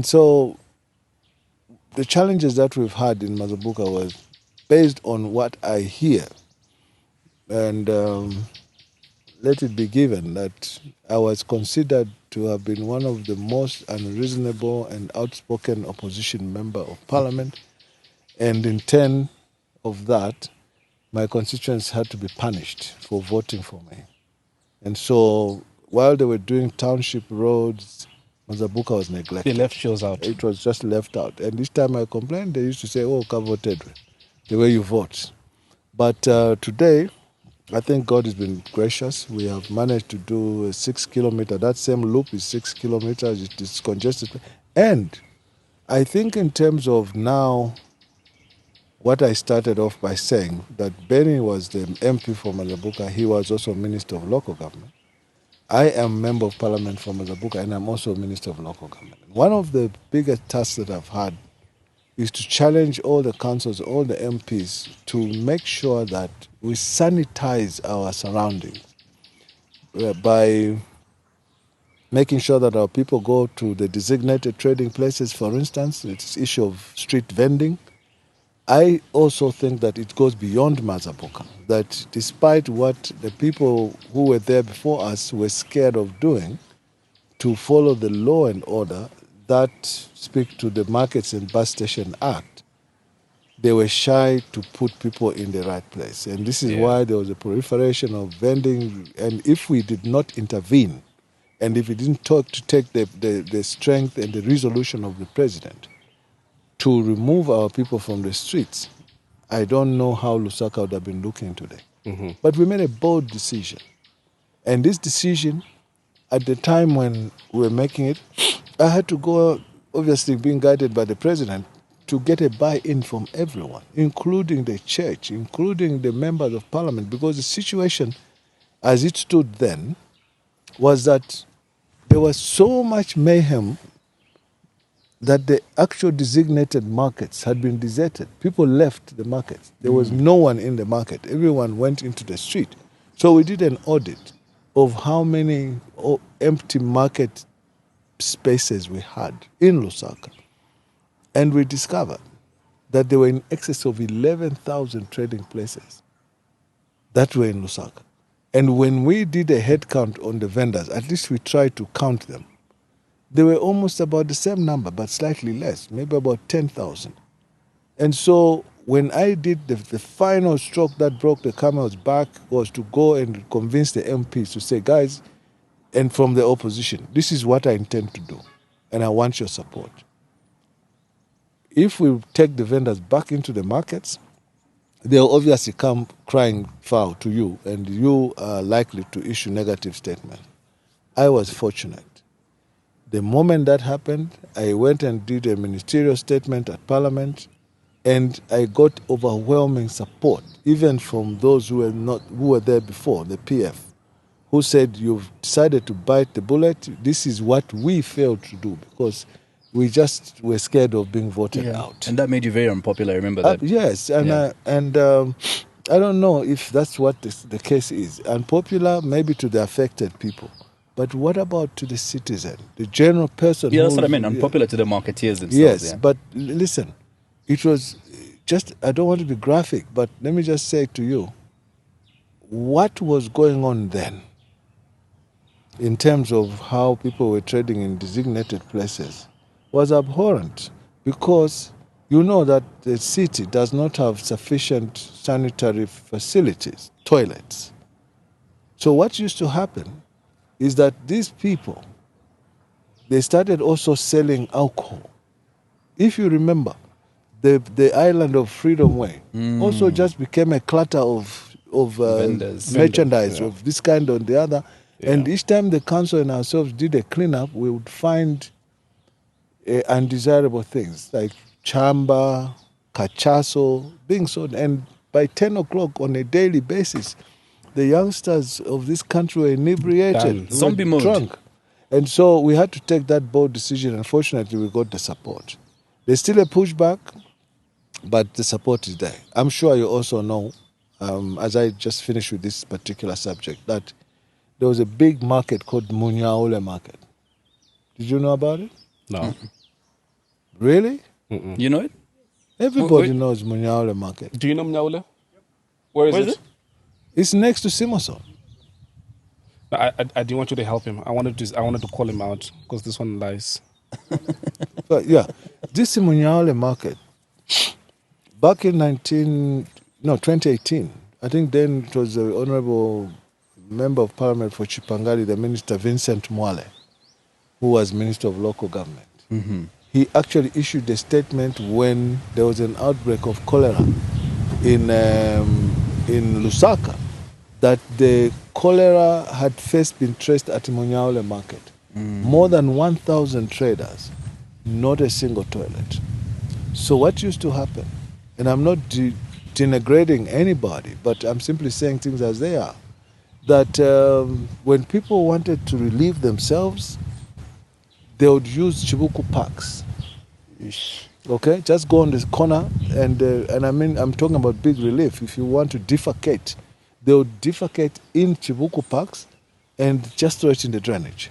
B: so the challenges that we've had in Mazabuka was based on what I hear. And let it be given that I was considered to have been one of the most unreasonable and outspoken opposition member of parliament. And in turn of that, my constituents had to be punished for voting for me. And so while they were doing township roads, Mazabuka was neglected.
A: They left shows out.
B: It was just left out. And each time I complained, they used to say, oh, Ka voted, the way you vote. But today, I think God has been gracious. We have managed to do a 6 kilometer. That same loop is 6 kilometers. It is congested. And I think in terms of now, what I started off by saying, that Benny was the MP for Mazabuka. He was also Minister of Local Government. I am Member of Parliament for Mazabuka, and I'm also Minister of Local Government. One of the biggest tasks that I've had is to challenge all the councils, all the MPs, to make sure that we sanitize our surroundings by making sure that our people go to the designated trading places. For instance, it's issue of street vending. I also think that it goes beyond Mazabuka, that despite what the people who were there before us were scared of doing, to follow the law and order that speak to the Markets and Bus Station Act, they were shy to put people in the right place. And this is why there was a proliferation of vending. And if we did not intervene, and if we didn't take the strength and the resolution of the president to remove our people from the streets, I don't know how Lusaka would have been looking today. But we made a bold decision. And this decision, at the time when we were making it, I had to go, obviously being guided by the president, to get a buy-in from everyone, including the church, including the members of parliament, because the situation as it stood then was that there was so much mayhem that the actual designated markets had been deserted. People left the markets. There was no one in the market. Everyone went into the street. So we did an audit of how many empty market spaces we had in Lusaka. And we discovered that there were in excess of 11,000 trading places that were in Lusaka. And when we did a head count on the vendors, at least we tried to count them, they were almost about the same number, but slightly less, maybe about 10,000. And so when I did the final stroke that broke the camel's back was to go and convince the MPs to say, guys, and from the opposition, this is what I intend to do, and I want your support. If we take the vendors back into the markets, they'll obviously come crying foul to you, and you are likely to issue negative statements. I was fortunate. The moment that happened, I went and did a ministerial statement at Parliament, and I got overwhelming support, even from those who were there before, the PF, who said, you've decided to bite the bullet. This is what we failed to do, because we just were scared of being voted out.
D: And that made you very unpopular, I remember that.
B: Yes, and I don't know if that's what the case is. Unpopular maybe to the affected people. But what about to the citizen, the general person?
D: Yeah, that's what I meant, unpopular to the marketeers themselves.
B: Yes, but listen, it was just, I don't want to be graphic, but let me just say to you, what was going on then in terms of how people were trading in designated places was abhorrent, because you know that the city does not have sufficient sanitary facilities, toilets. So what used to happen is that these people, they started also selling alcohol. If you remember, the island of Freedom Way also just became a clutter of
D: Vendors.
B: merchandise
A: Yeah.
B: of this kind or the other. And
A: Yeah.
B: each time the council and ourselves did a cleanup, we would find undesirable things like chamba, cachaso being sold. And by 10 o'clock on a daily basis, the youngsters of this country were inebriated,
A: Done.
D: Zombie
B: were
D: mode.
B: drunk. And so we had to take that bold decision. Unfortunately, we got the support. There's still a pushback, but the support is there. I'm sure you also know, as I just finished with this particular subject, that there was a big market called Munyaule Market. Did you know about it?
A: No.
B: Really?
D: You know it?
B: Everybody
A: Wait.
B: knows Munyaule Market.
A: Do you know Mnyaule? Where is it?
B: It's next to Simoson.
A: No, I didn't want you to help him. I wanted to call him out because this one lies.
B: But yeah, this Munyaule Market, back in 2018, I think then it was the Honorable Member of Parliament for Chipangali, the Minister Vincent Mwale, who was Minister of Local Government. He actually issued a statement when there was an outbreak of cholera in Lusaka, that the cholera had first been traced at Munyaule Market. More than 1,000 traders, not a single toilet. So what used to happen, and I'm not denigrating anybody, but I'm simply saying things as they are, that when people wanted to relieve themselves, they would use Chibuku parks. Okay, just go on this corner, and I mean, I'm talking about big relief. If you want to defecate, they would defecate in Chibuku parks and just throw it in the drainage.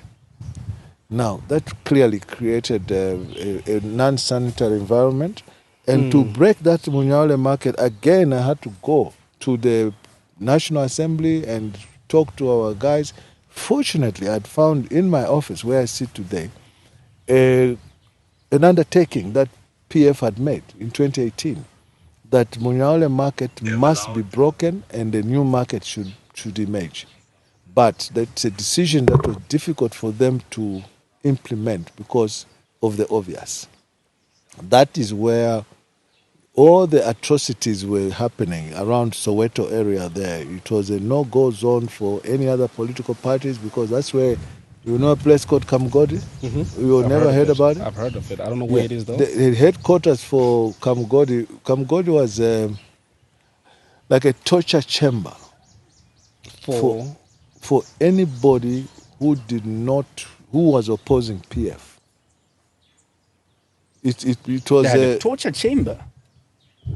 B: Now, that clearly created a non-sanitary environment. And to break that Munyaule Market, again, I had to go to the National Assembly and talk to our guys. Fortunately, I had found in my office where I sit today an undertaking that PF had made in 2018, that Munyaule Market must be broken and a new market should emerge. But that's a decision that was difficult for them to implement because of the obvious. That is where all the atrocities were happening around Soweto area there. It was a no-go zone for any other political parties because that's where, you know, a place called Kamgodi? You never heard about it?
A: I've heard of it. I don't know where it is though.
B: The headquarters for Kamgodi was like a torture chamber for anybody who was opposing PF. It was
D: They had a torture chamber.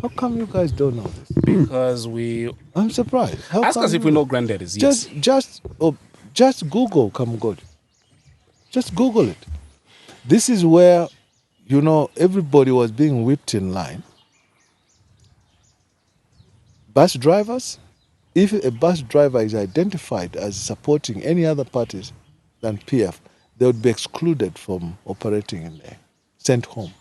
B: How come you guys don't know this?
A: Because we
B: I'm surprised. How
A: ask
B: come
A: us if we know granddaddies. Yes.
B: Just Google Kamgodi. Just Google it. This is where, you know, everybody was being whipped in line. Bus drivers, if a bus driver is identified as supporting any other parties than PF, they would be excluded from operating in there, sent home.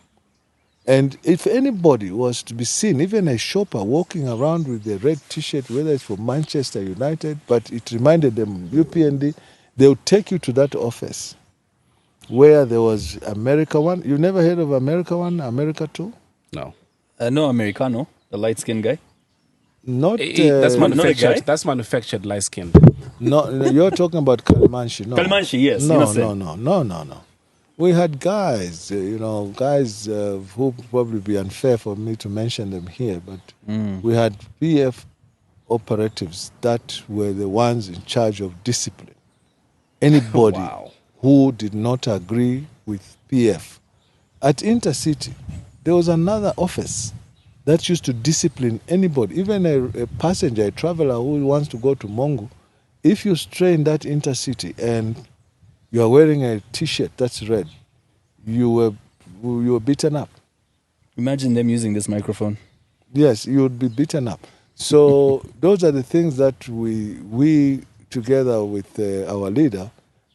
B: And if anybody was to be seen, even a shopper walking around with a red T-shirt, whether it's for Manchester United, but it reminded them UPND, they would take you to that office where there was America 1. You never heard of America 1, America 2?
A: No.
D: No Americano, the light-skinned guy.
B: Not
A: That's
D: not a
A: manufactured.
D: guy?
A: That's manufactured light skin.
B: no, you're talking about Kalimanshi. No.
D: Kalimanshi, yes,
B: No,
D: innocent.
B: no. We had guys, who probably be unfair for me to mention them here, but we had PF operatives that were the ones in charge of discipline. Anybody
A: Wow.
B: who did not agree with PF. At Intercity, there was another office that used to discipline anybody, even a passenger, a traveler who wants to go to Mongo. If you stray in that Intercity and you are wearing a T-shirt that's red, you were beaten up.
D: Imagine them using this microphone.
B: Yes, you would be beaten up. So those are the things that we together with our leader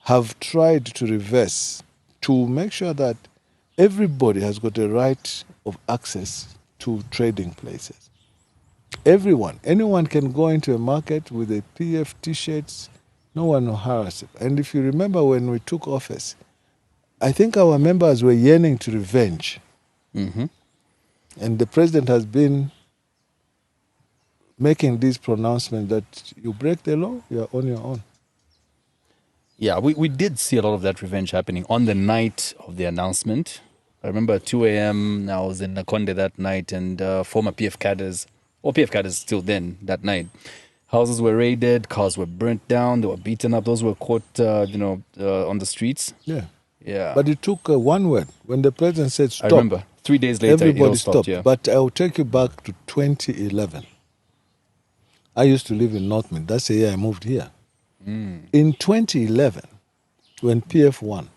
B: have tried to reverse to make sure that everybody has got a right of access to trading places. Anyone can go into a market with a PF T-shirts, No one will harass him. And if you remember when we took office, I think our members were yearning to revenge.
D: Mm-hmm.
B: And the president has been making this pronouncement that you break the law, you are on your own.
D: Yeah, we did see a lot of that revenge happening on the night of the announcement. I remember at 2 a.m. I was in Nakonde that night, and former PF cadres, or PF cadres still then, that night. Houses were raided, cars were burnt down, they were beaten up. Those were caught, on the streets.
B: Yeah.
D: Yeah.
B: But it took one word. When the president said stop,
D: I remember. 3 days later, it all
B: everybody
D: stopped.
B: stopped.
D: Yeah.
B: But I will take you back to 2011. I used to live in North Mid. That's the year I moved here. In 2011, when PF won,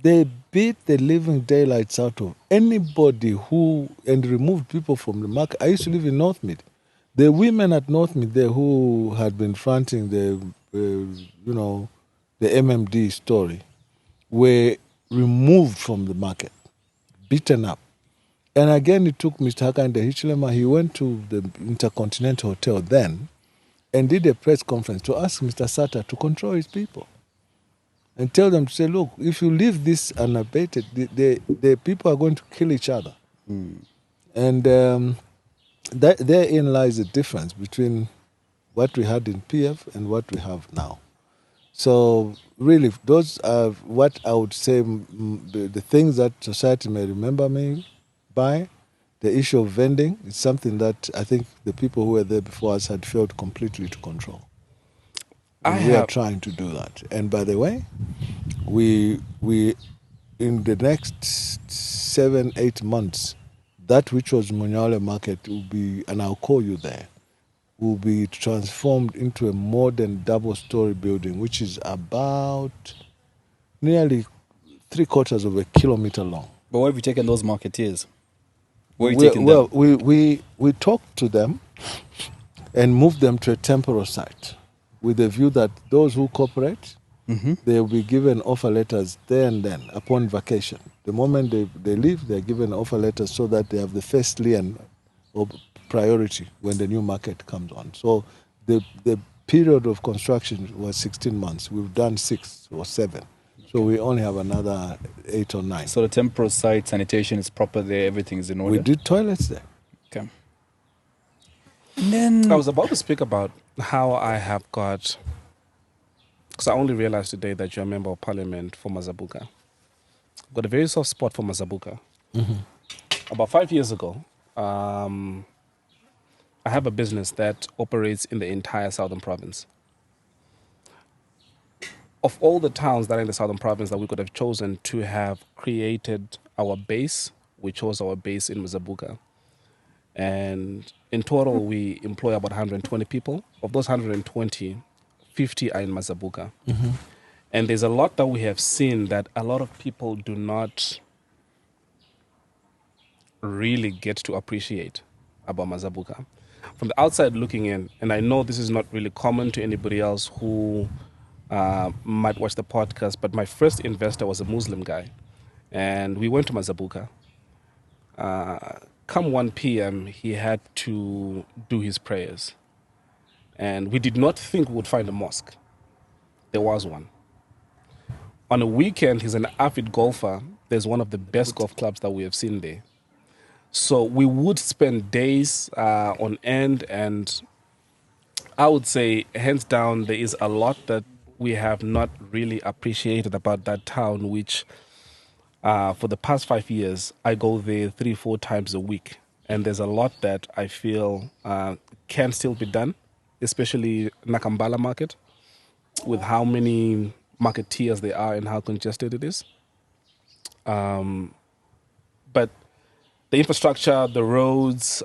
B: they beat the living daylights out of anybody and removed people from the market. I used to live in North Mid. The women at North Mid there who had been fronting the MMD story were removed from the market, beaten up. And again, it took Mr. Hakande Hichilema. He went to the Intercontinental Hotel then and did a press conference to ask Mr. Sata to control his people and tell them to say, look, if you leave this unabated, the people are going to kill each other. And therein lies the difference between what we had in PF and what we have now. So really, those are what I would say the things that society may remember me by. The issue of vending is something that I think the people who were there before us had failed completely to control. And we are trying to do that. And by the way, we in the next 7-8 months, that which was Munyale Market will be, and I'll call you there, will be transformed into a modern double-story building, which is about nearly 3/4 of a kilometer long.
D: But where have you taken those marketeers? Where are you taking them?
B: Well, we talked to them and moved them to a temporary site with the view that those who cooperate, they will be given offer letters there and then upon vacation. The moment they leave, they're given offer letters so that they have the first lien or priority when the new market comes on. So the period of construction was 16 months. We've done 6 or 7. So we only have another 8 or 9.
D: So the temporal site, sanitation is proper there, everything is in order?
B: We did toilets there.
D: Okay. And then
A: I was about to speak about how I have got, because I only realized today that you're a member of parliament for Mazabuka. I've got a very soft spot for Mazabuka. About 5 years ago, I have a business that operates in the entire southern province. Of all the towns that are in the southern province that we could have chosen to have created our base, we chose our base in Mazabuka. And in total, we employ about 120 people. Of those 120, 50 are in Mazabuka. And there's a lot that we have seen that a lot of people do not really get to appreciate about Mazabuka. From the outside looking in, and I know this is not really common to anybody else who might watch the podcast, but my first investor was a Muslim guy. And we went to Mazabuka. Come 1 p.m., he had to do his prayers. And we did not think we would find a mosque. There was one. On a weekend, he's an avid golfer. There's one of the best golf clubs that we have seen there. So we would spend days on end, and I would say, hands down, there is a lot that we have not really appreciated about that town, which for the past 5 years, I go there 3-4 times a week. And there's a lot that I feel can still be done, especially Nakambala market, with how many marketeers there are and how congested it is. But the infrastructure, the roads,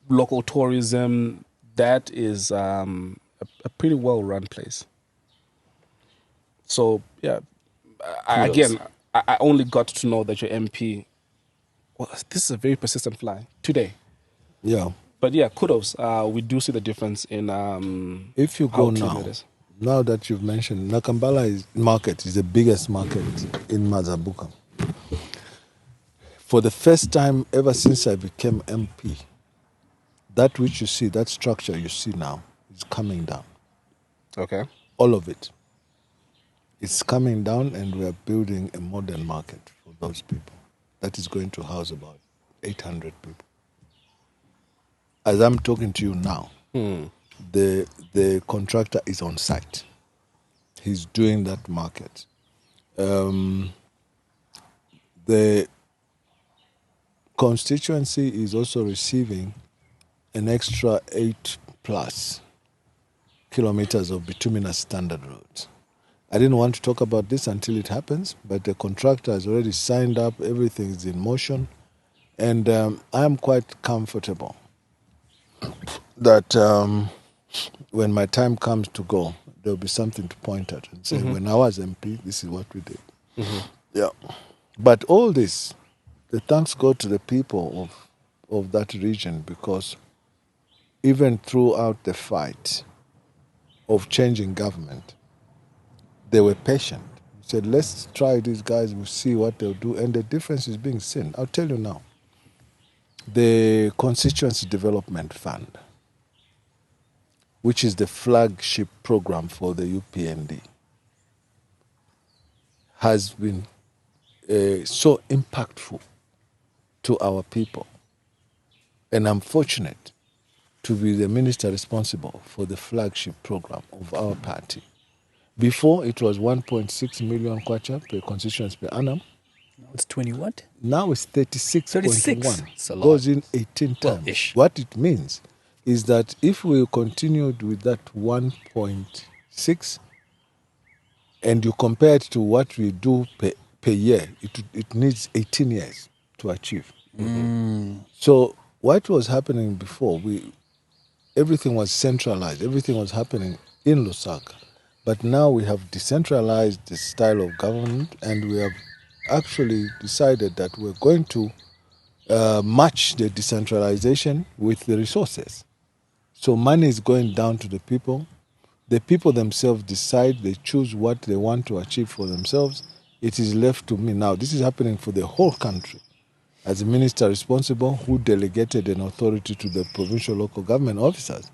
A: local tourism, that is a pretty well-run place. So, yeah, I only got to know that your MP, well, this is a very persistent fly, today.
B: Yeah.
A: But yeah, kudos. We do see the difference in
B: If you go
A: how true
B: now,
A: it is.
B: now that you've mentioned, Nakambala market is the biggest market in Mazabuka. For the first time ever since I became MP, that which you see, that structure you see now, is coming down.
A: Okay.
B: All of it. It's coming down, and we are building a modern market for those people that is going to house about 800 people. As I'm talking to you now, the contractor is on site. He's doing that market. The constituency is also receiving an extra 8+ kilometers of bituminous standard roads. I didn't want to talk about this until it happens, but the contractor has already signed up, everything is in motion, and I'm quite comfortable that when my time comes to go, there'll be something to point at and say, when I was MP, this is what we did. Yeah. But all this, the thanks go to the people of that region, because even throughout the fight of changing government, they were patient. Said, let's try these guys, we'll see what they'll do, and the difference is being seen. I'll tell you now. The Constituency Development Fund, which is the flagship program for the UPND, has been so impactful to our people. And I'm fortunate to be the minister responsible for the flagship program of our party. Before, it was 1.6 million kwacha per constituency per annum.
D: It's 20 what?
B: Now it's 36.1.
D: 36. It's a lot.
B: Goes in 18
D: Well,
B: times.
D: ish.
B: What it means is that if we continued with that 1.6 and you compare it to what we do per year, it needs 18 years to achieve. So what was happening before, everything was centralized, everything was happening in Lusaka. But now we have decentralized the style of government, and we have actually decided that we're going to match the decentralization with the resources. So money is going down to the people. The people themselves decide, they choose what they want to achieve for themselves. It is left to me. Now, this is happening for the whole country. As a minister responsible who delegated an authority to the provincial local government officers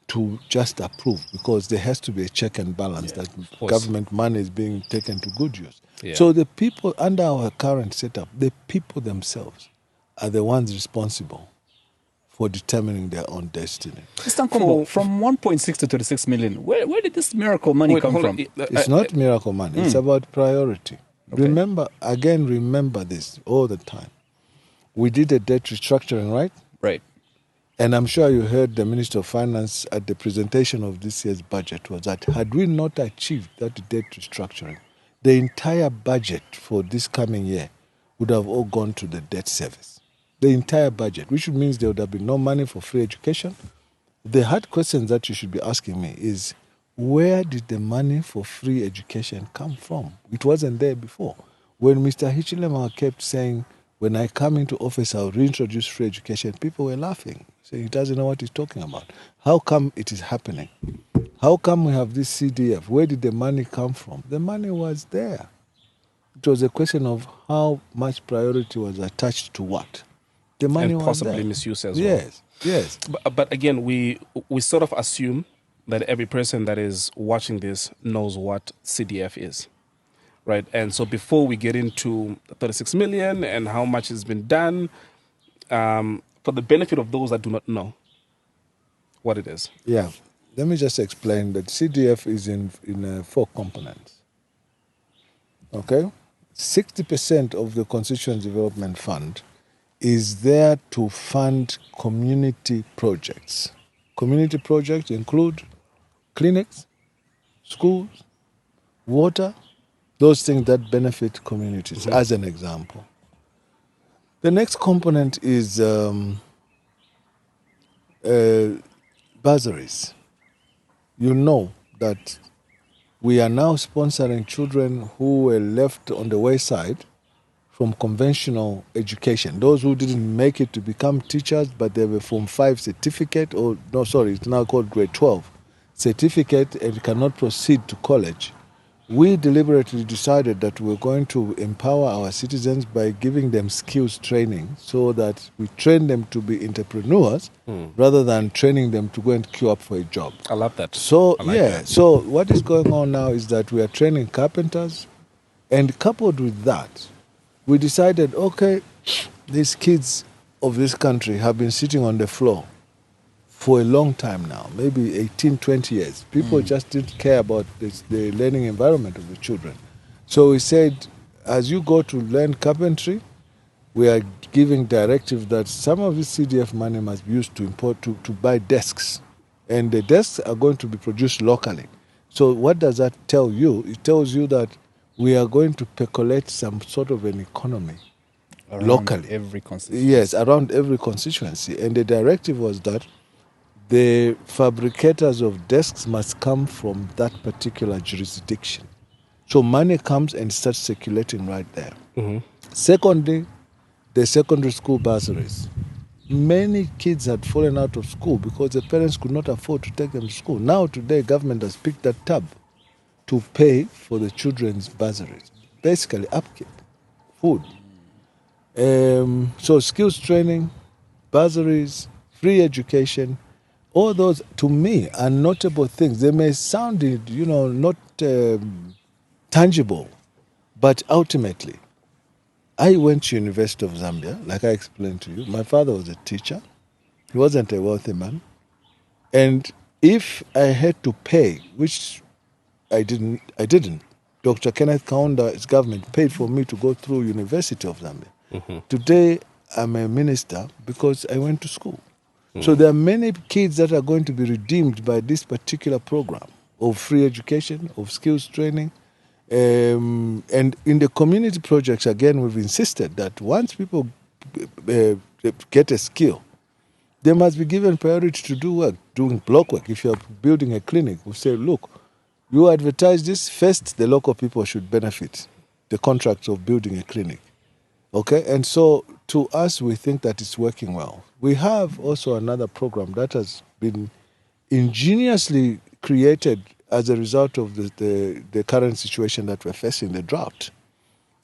B: to just approve, because there has to be a check and balance that government money is being taken to good use.
A: Yeah.
B: So the people under our current setup, the people themselves are the ones responsible for determining their own destiny.
D: Mr. Nkombo, from 1.6 to 36 million, where did this miracle money come from?
B: It's not miracle money. It's about priority.
D: Okay.
B: Remember this all the time. We did a debt restructuring, right?
D: Right.
B: And I'm sure you heard the Minister of Finance at the presentation of this year's budget was that had we not achieved that debt restructuring, the entire budget for this coming year would have all gone to the debt service. The entire budget, which means there would have been no money for free education. The hard questions that you should be asking me is, where did the money for free education come from? It wasn't there before. When Mr. Hichilema kept saying, when I come into office, I'll reintroduce free education, people were laughing, saying he doesn't know what he's talking about. How come it is happening? How come we have this CDF? Where did the money come from? The money was there. It was a question of how much priority was attached to what. The money
A: and
B: was
A: possibly
B: there.
A: misuse as well.
B: Yes.
A: But again, we sort of assume that every person that is watching this knows what CDF is. Right, and so before we get into 36 million and how much has been done, for the benefit of those that do not know what it is.
B: Yeah. Let me just explain that CDF is in 4 components. Okay? 60% of the Constituency Development Fund is there to fund community projects. Community projects include clinics, schools, water, those things that benefit communities, as an example. The next component is bursaries. You know that we are now sponsoring children who were left on the wayside from conventional education. Those who didn't make it to become teachers, but they were Form 5 certificate, it's now called grade 12 certificate, and cannot proceed to college. we deliberately decided that we're going to empower our citizens by giving them skills training so that we train them to be entrepreneurs rather than training them to go and queue up for a job.
A: I love that.
B: So,
A: I like that.
B: so what is going on now is that we are training carpenters, and coupled with that, we decided, okay, these kids of this country have been sitting on the floor for a long time now, maybe 18, 20 years. People just didn't care about the learning environment of the children. So we said, as you go to learn carpentry, we are giving directive that some of this CDF money must be used to import, to buy desks. And the desks are going to be produced locally. So what does that tell you? It tells you that we are going to percolate some sort of an economy
D: Around
B: locally.
D: every constituency.
B: Yes, around every constituency. And the directive was that the fabricators of desks must come from that particular jurisdiction. So money comes and starts circulating right there. Secondly, the secondary school bursaries. Many kids had fallen out of school because the parents could not afford to take them to school. Now today, government has picked that tab to pay for the children's bursaries. Basically, upkeep, food. So skills training, bursaries, free education, all those, to me, are notable things. They may sound, not tangible, but ultimately, I went to University of Zambia, like I explained to you. My father was a teacher. He wasn't a wealthy man. And if I had to pay, which I didn't. Dr. Kenneth Kaunda's government paid for me to go through University of Zambia. Today, I'm a minister because I went to school. So there are many kids that are going to be redeemed by this particular program of free education, of skills training. And in the community projects, again, we've insisted that once people get a skill, they must be given priority to do work, doing block work. If you're building a clinic, we say, look, you advertise this, first the local people should benefit the contract of building a clinic. Okay, and so to us, we think that it's working well. We have also another program that has been ingeniously created as a result of the current situation that we're facing, the drought.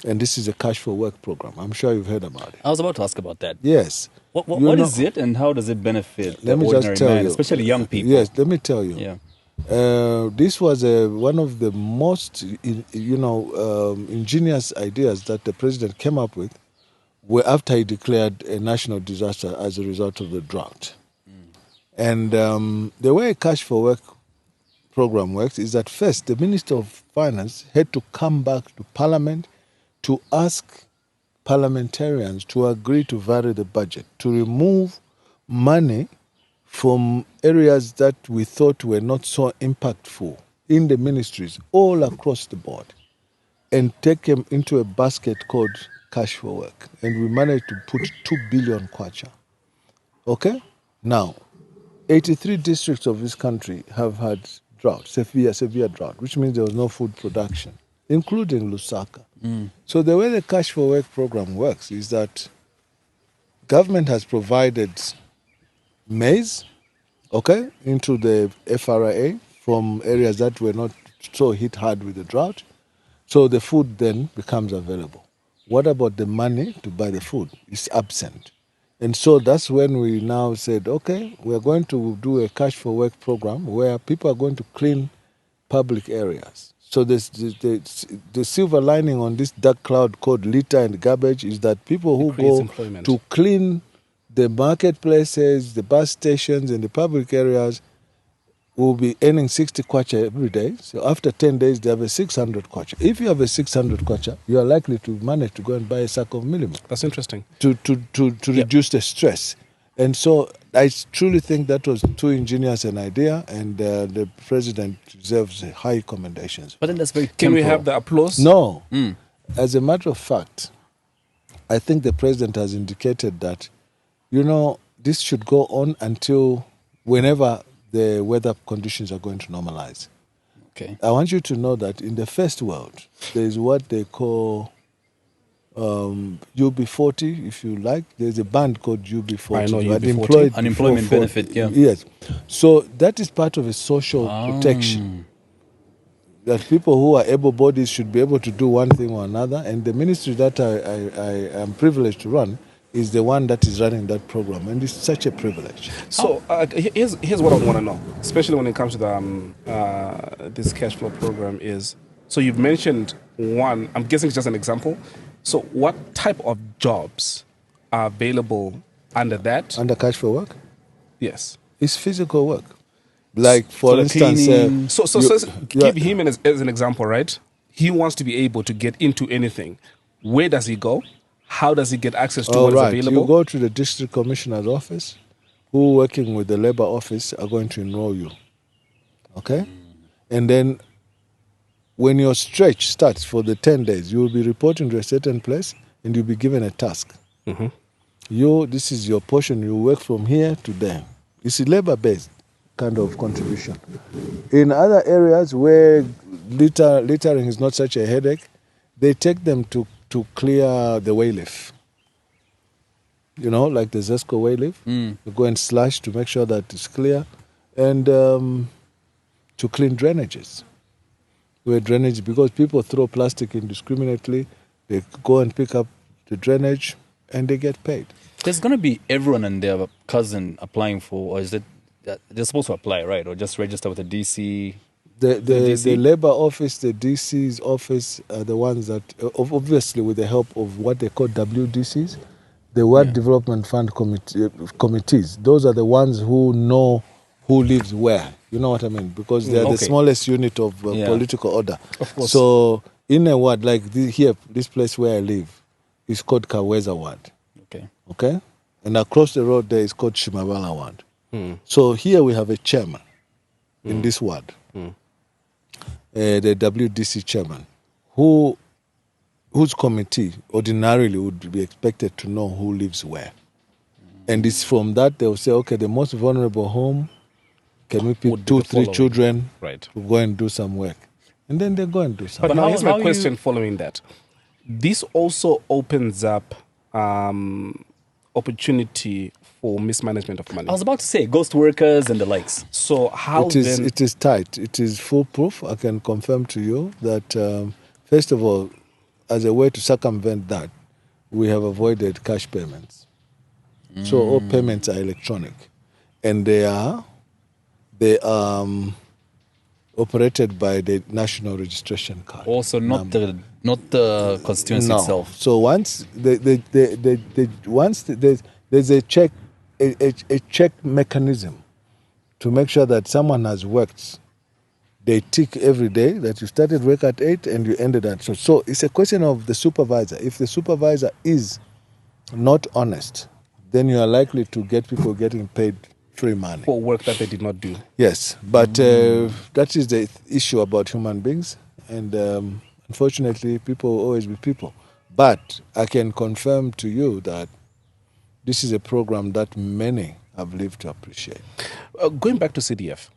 B: And this is a Cash for Work program. I'm sure you've heard about it.
D: I was about to ask about that.
B: Yes.
D: What is it, and how does it benefit the ordinary man, especially young people?
B: Yes, let me tell you.
D: Yeah.
B: This was one of the most, ingenious ideas that the president came up with after he declared a national disaster as a result of the drought. And the way Cash for Work program works is that first the Minister of Finance had to come back to Parliament to ask parliamentarians to agree to vary the budget, to remove money from areas that we thought were not so impactful in the ministries all across the board, and take them into a basket called Cash for Work. And we managed to put 2 billion kwacha. Okay? Now, 83 districts of this country have had drought, severe drought, which means there was no food production, including Lusaka. So the way the Cash for Work program works is that government has provided maize, okay, into the FRA from areas that were not so hit hard with the drought. So the food then becomes available. What about the money to buy the food? It's absent. And so that's when we now said, okay, we're going to do a Cash for Work program where people are going to clean public areas. So the silver lining on this dark cloud called litter and garbage is that people who go to clean the marketplaces, the bus stations, and the public areas will be earning 60 kwacha every day. So after 10 days, they have a 600 kwacha. If you have a 600 kwacha, you are likely to manage to go and buy a sack of millet.
A: That's interesting.
B: To reduce the stress. And so I truly think that was too ingenious an idea, and the president deserves high commendations.
D: But then that's very
A: Can we have the applause?
B: No. As a matter of fact, I think the president has indicated that, this should go on until whenever the weather conditions are going to normalize.
D: Okay.
B: I want you to know that in the first world, there is what they call UB40, if you like. There's a band called UB40.
A: I know UB40.
D: Unemployment benefit, yeah.
B: Yes. So that is part of a social protection. that people who are able-bodied should be able to do one thing or another, and the ministry that I am privileged to run is the one that is running that program, and it's such a privilege.
A: So here's what I want to know, especially when it comes to the this cash flow program is, so you've mentioned one, I'm guessing it's just an example. So what type of jobs are available under that?
B: Under cash flow work?
A: Yes.
B: It's physical work. Like, for
D: So
B: instance...
D: cleaning.
A: Give him as an example, right? He wants to be able to get into anything. Where does he go? How does he get access to what is available?
B: You go to the district commissioner's office, who working with the labor office are going to enroll you. Okay? And then when your stretch starts for the 10 days, you will be reporting to a certain place and you'll be given a task. This is your portion. You work from here to there. It's a labor-based kind of contribution. In other areas where littering is not such a headache, they take them to clear the wayleaf. You know, like the Zesco wayleaf. You go and slash to make sure that it's clear. And to clean drainages. Where drainage, because people throw plastic indiscriminately, they go and pick up the drainage and they get paid.
D: There's going to be everyone and their cousin applying for, or is it they're supposed to apply, right? Or just register with the DC?
B: The labor office, the DC's office are the ones that, obviously with the help of what they call WDCs, the World Development Fund committees. Those are the ones who know who lives where. You know what I mean? Because they are the smallest unit of political order.
A: Of course.
B: So in a ward like this place where I live, is called Kaweza Ward. Okay? And across the road there is called Shimabala Ward. So here we have a chairman in this ward, the WDC chairman, whose committee ordinarily would be expected to know who lives where. And it's from that they will say, okay, the most vulnerable home, can we pick 2, 3 children to go and do some work? And then they go and do something.
A: But now here's my question following that. This also opens up opportunity for mismanagement of money.
D: I was about to say ghost workers and the likes.
A: So how
B: it is tight. It is foolproof. I can confirm to you that first of all, as a way to circumvent that, we have avoided cash payments. So all payments are electronic, and they are operated by the national registration card.
D: Also, not the constituency itself.
B: So once there's a check mechanism to make sure that someone has worked. They tick every day that you started work at 8 and you ended at so it's a question of the supervisor. If the supervisor is not honest, then you are likely to get people getting paid free money
A: for work that they did not do.
B: Yes, but that is the issue about human beings, and unfortunately, people will always be people. But I can confirm to you that this is a program that many have lived to appreciate.
A: Going back to CDF,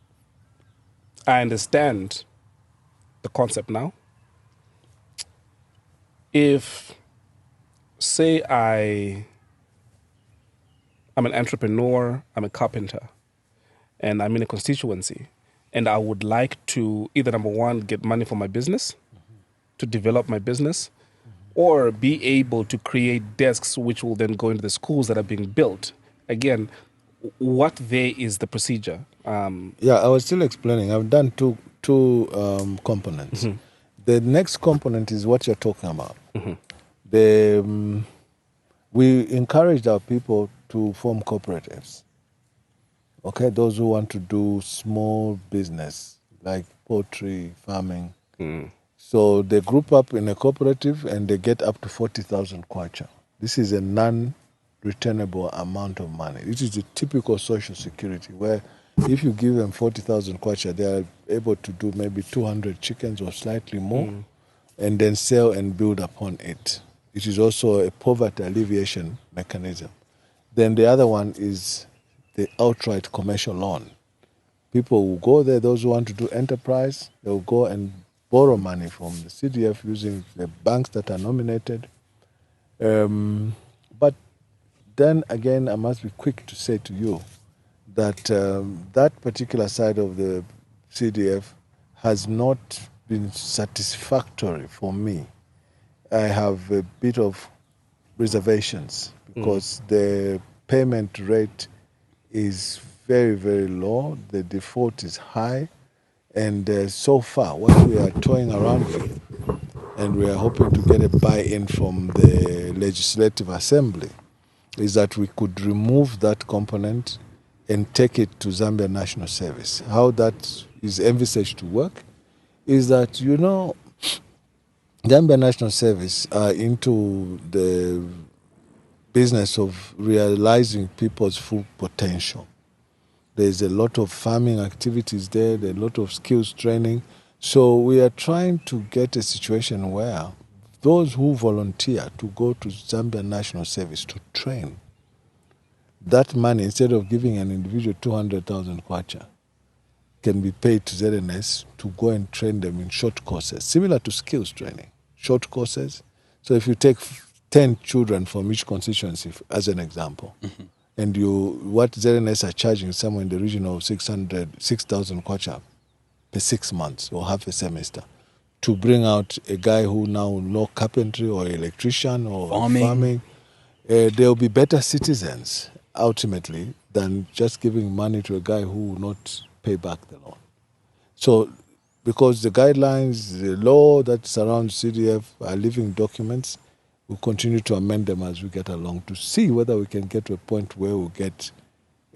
A: I understand the concept now. If, say, I'm an entrepreneur, I'm a carpenter, and I'm in a constituency, and I would like to either, number one, get money for my business, to develop my business, or be able to create desks which will then go into the schools that are being built. Again, what there is the procedure?
B: I was still explaining. I've done two components. The next component is what you're talking about. We encouraged our people to form cooperatives. Okay, those who want to do small business like poultry, farming. So they group up in a cooperative and they get up to 40,000 kwacha. This is a non-returnable amount of money. This is the typical social security where if you give them 40,000 kwacha, they are able to do maybe 200 chickens or slightly more and then sell and build upon it. It is also a poverty alleviation mechanism. Then the other one is the outright commercial loan. People will go there, those who want to do enterprise, they will go and borrow money from the CDF using the banks that are nominated. But then again, I must be quick to say to you that that particular side of the CDF has not been satisfactory for me. I have a bit of reservations because the payment rate is very, very low. The default is high. And so far, what we are toying around with, and we are hoping to get a buy-in from the Legislative Assembly, is that we could remove that component and take it to Zambia National Service. How that is envisaged to work is that, Zambia National Service are into the business of realizing people's full potential. There's a lot of farming activities there, there's a lot of skills training. So we are trying to get a situation where those who volunteer to go to Zambia National Service to train, that money, instead of giving an individual 200,000 kwacha, can be paid to ZNS to go and train them in short courses, similar to skills training, short courses. So if you take 10 children from each constituency, as an example, and what ZNS are charging somewhere in the region of 6,000 kwacha per 6 months or half a semester, to bring out a guy who now know carpentry or electrician or farming, they'll be better citizens ultimately than just giving money to a guy who will not pay back the loan. So, because the guidelines, the law that surrounds CDF are living documents, we'll continue to amend them as we get along to see whether we can get to a point where we'll get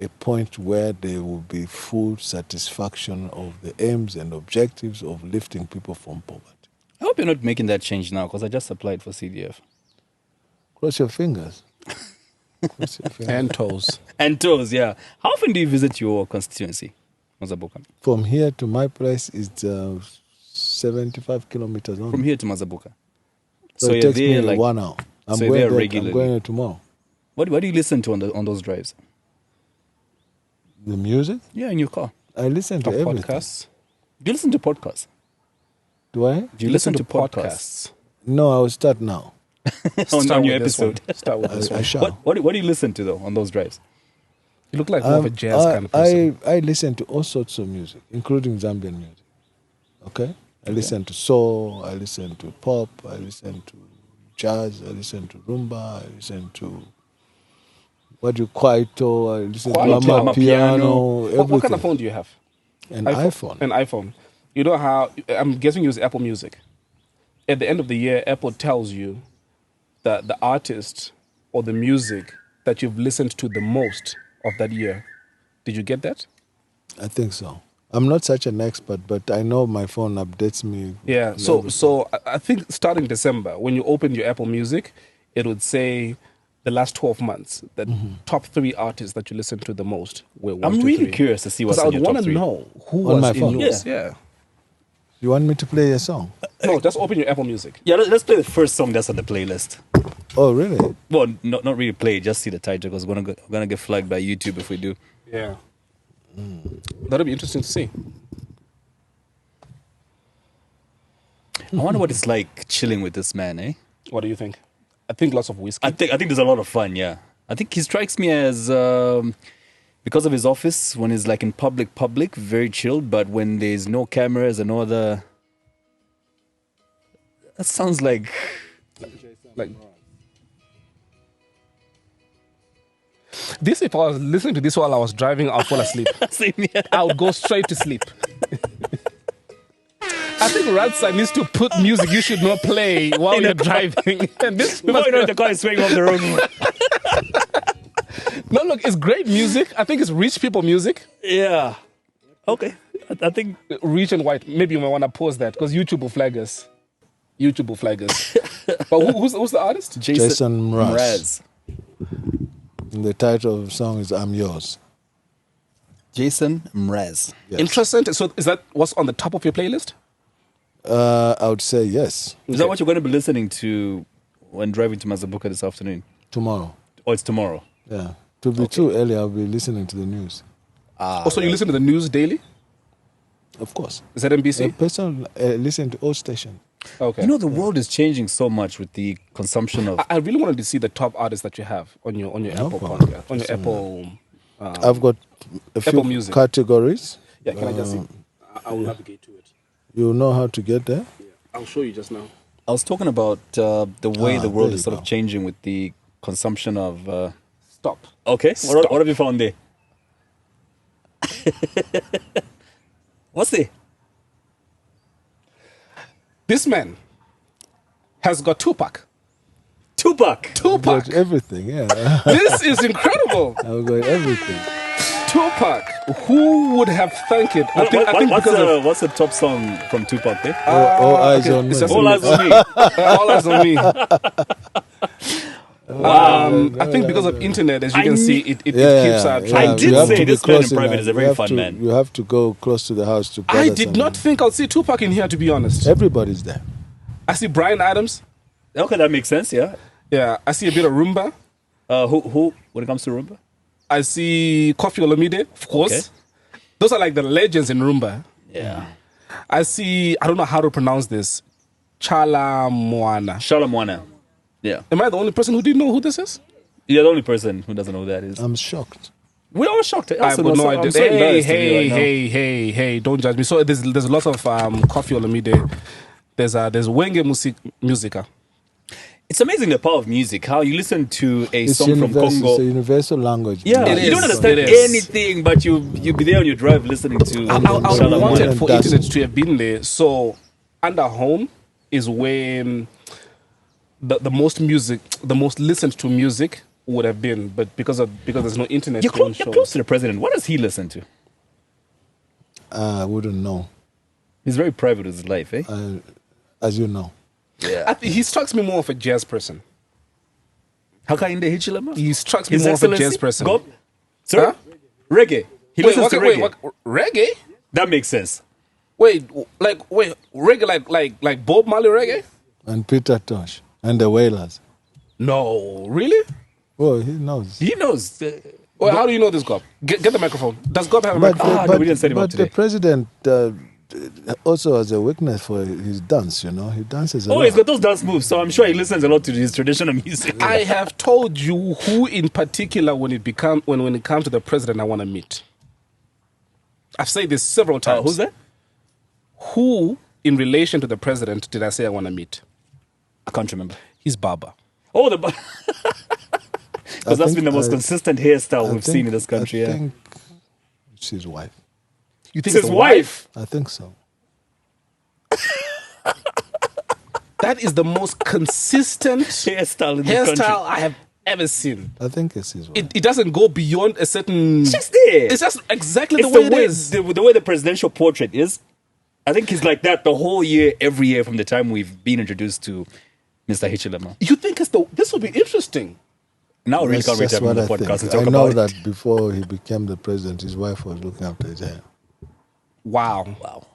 B: a point where there will be full satisfaction of the aims and objectives of lifting people from poverty.
D: I hope you're not making that change now, because I just applied for CDF.
B: Cross your fingers. Cross your fingers.
A: And toes.
D: And toes, yeah. How often do you visit your constituency, Mazabuka?
B: From here to my place is 75 kilometers on.
D: From here to Mazabuka.
B: So it
D: you're
B: takes me
D: there
B: 1 hour. I'm
D: so
B: going
D: you're there
B: there,
D: regularly.
B: I'm going there tomorrow.
D: What do you listen to on those drives?
B: The music?
D: Yeah, in your car.
B: I listen to everything.
A: Podcasts.
D: Do you listen to podcasts?
B: Do I?
D: Do you listen to podcasts?
B: No, I will start now.
D: on your
A: with this one.
D: episode?
A: Start with this
B: I
A: one.
B: shall.
D: What do you listen to, though, on those drives?
A: You look like more of a jazz kind of person.
B: I listen to all sorts of music, including Zambian music. Okay? I listen to soul, I listen to pop, I listen to jazz, I listen to rumba, I listen to kwaito, I listen
A: Kwaito.
B: to amapiano, everything.
A: What kind of phone do you have?
B: An iPhone.
A: An iPhone. You know how, I'm guessing you use Apple Music. At the end of the year, Apple tells you that the artist or the music that you've listened to the most of that year. Did you get that?
B: I think so. I'm not such an expert, but I know my phone updates me.
A: Yeah. So I think starting December, when you open your Apple Music, it would say the last 12 months, the top 3 artists that you listen to the most were 1,
D: I'm
A: 2,
D: really
A: 3.
D: curious to see what's
A: I
D: in
A: would
D: your top
A: want to
D: 3.
A: know who
B: On
A: was
B: my
A: in
B: phone?
A: yours. Yeah.
B: You want me to play a song?
A: No, just open your Apple Music.
D: Yeah, let's play the first song that's on the playlist.
B: Oh, really?
D: Well, not really play, just see the title, because we're gonna get flagged by YouTube if we do.
A: Yeah. That'll be interesting to see.
D: I wonder what it's like chilling with this man, eh?
A: What do you think? I think lots of whiskey.
D: I think there's a lot of fun, yeah. I think he strikes me as, because of his office, when he's like in public, very chilled, but when there's no cameras and no other... That sounds like...
A: This, if I was listening to this while I was driving, I'll fall asleep.
D: Same here.
A: I would go straight to sleep. I think Radside needs to put music you should not play while you're driving. And this
D: Before you know it, the car is swaying off the road.
A: No, look, it's great music. I think it's rich people music.
D: Yeah. Okay. I think...
A: Rich and white. Maybe you might want to pause that because YouTube will flag us. But who's the artist?
B: Jason Mraz.
D: Mraz.
B: And the title of the song is I'm Yours.
D: Jason Mraz.
B: Yes.
A: Interesting. So is that what's on the top of your playlist?
B: I would say yes.
D: Is that what you're going to be listening to when driving to Mazabuka this afternoon?
B: Tomorrow.
D: Oh, it's tomorrow.
B: Yeah. To be too early, I'll be listening to the news.
A: Also, you listen to the news daily?
B: Of course.
A: Is that NBC?
B: A person listen to all stations.
A: Okay.
D: You know, the world is changing so much with the consumption of...
A: I really wanted to see the top artists that you have on your Apple
B: problem.
A: podcast, on your Apple.
B: I've got a few
A: Apple Music.
B: categories.
A: Yeah, can I just see? I will navigate to it.
B: You know how to get there?
A: I'll show you just now.
D: I was talking about the way the world
B: there
D: is
B: you
D: sort of
B: go.
D: changing with the consumption of.
A: Stop.
D: Okay,
A: Stop.
D: what have you found there? What's there?
A: This man has got Tupac.
D: Tupac.
A: Tupac.
B: Got everything, yeah.
A: This is incredible.
B: I've got everything.
A: Tupac. Who would have thunk it? I think
D: What's the top song from Tupac there?
B: All eyes on me.
A: it's just-
D: All Eyes on Me.
A: All eyes on me. I think because of internet, as you can see, it keeps track.
D: I did
B: You have
D: say
B: to be
D: this man in
B: close
D: private
B: enough.
D: is a very
B: You have
D: fun
B: to-
D: man.
B: You have to go close to the house to
A: I
B: gather
A: did not think I'll see Tupac in here, to be honest.
B: Everybody's there.
A: I see Brian Adams.
D: Okay, that makes sense. Yeah.
A: Yeah, I see a bit of Rumba.
D: Who when it comes to rumba?
A: I see Kofi Olomide, of course.
D: Okay.
A: Those are like the legends in Rumba.
D: Yeah.
A: I see, I don't know how to pronounce this, Chala Moana.
D: Shalamwana. Yeah.
A: Am I the only person who didn't know who this is?
D: You're the only person who doesn't know who that is.
B: I'm shocked.
D: We're all shocked.
A: I would know I
D: I'm
A: did.
D: so embarrassed to be right now.
A: Hey, don't judge me. So there's lots of Kofi Olomide. There's Wenge Musica.
D: It's amazing the power of music. How you listen to a
B: It's
D: song from
B: universal.
D: Congo.
B: It's a universal language.
D: Yeah,
A: It
D: you
A: is,
D: don't understand
A: it is.
D: anything, but you be there on your drive listening to.
A: I
D: Shalamwana.
A: wanted for
B: That's-
A: internet to have been there. So under home is where the most music, the most listened to music would have been, but because there's no internet,
D: You're
A: to own
D: close
A: shows.
D: to the president. What does he listen to?
B: I wouldn't know.
D: He's very private with his life, eh?
B: As you know.
D: Yeah.
A: He strikes me more of a jazz person.
D: Hakainde Hichilema?
A: He strikes me
D: His
A: more of a
D: Excellency?
A: jazz person.
D: Go. Sir?
A: Huh?
D: Reggae. He listens to reggae.
A: Reggae?
D: That makes sense.
A: Wait, reggae like Bob Marley reggae?
B: And Peter Tosh. And the Wailers.
A: No, really?
B: Oh, he knows.
D: He knows.
A: Well, how do you know this Gob? Get the microphone. Does Gob have a
B: But,
A: microphone?
D: no, we didn't set him up
B: but
D: today.
B: the president also has a weakness for his dance, you know. He dances a
D: Oh,
B: lot.
D: he's got those dance moves, so I'm sure he listens a lot to his traditional music.
A: I have told you who in particular when it comes to the president I want to meet. I've said this several times.
D: Who's that?
A: Who in relation to the president did I say I want to meet?
D: I can't remember.
A: His barber.
D: Oh, because that's been the most consistent hairstyle
B: I
D: we've
B: think-
D: seen in this country.
B: I
D: Yeah.
B: think it's his wife.
A: You
D: It's
A: think
D: his
A: the
D: wife.
B: I think so.
A: That is the most consistent
D: Hairstyle in the country.
A: hairstyle I have ever seen.
B: I think it's his wife.
A: It doesn't go beyond a certain.
D: It's just there.
A: It's just exactly
D: It's
A: the way it is.
D: the way the presidential portrait is. I think he's like that the whole year, every year from the time we've been introduced to Mr. Hichilema.
A: You think this will be interesting?
D: Now I really
B: That's
D: can't wait to
B: just
D: have him on
B: what
D: the
B: I
D: podcast
B: think.
D: and talk
B: I know
D: about
B: that
D: it.
B: before he became the president, his wife was looking after his hair.
A: Wow.
D: Wow.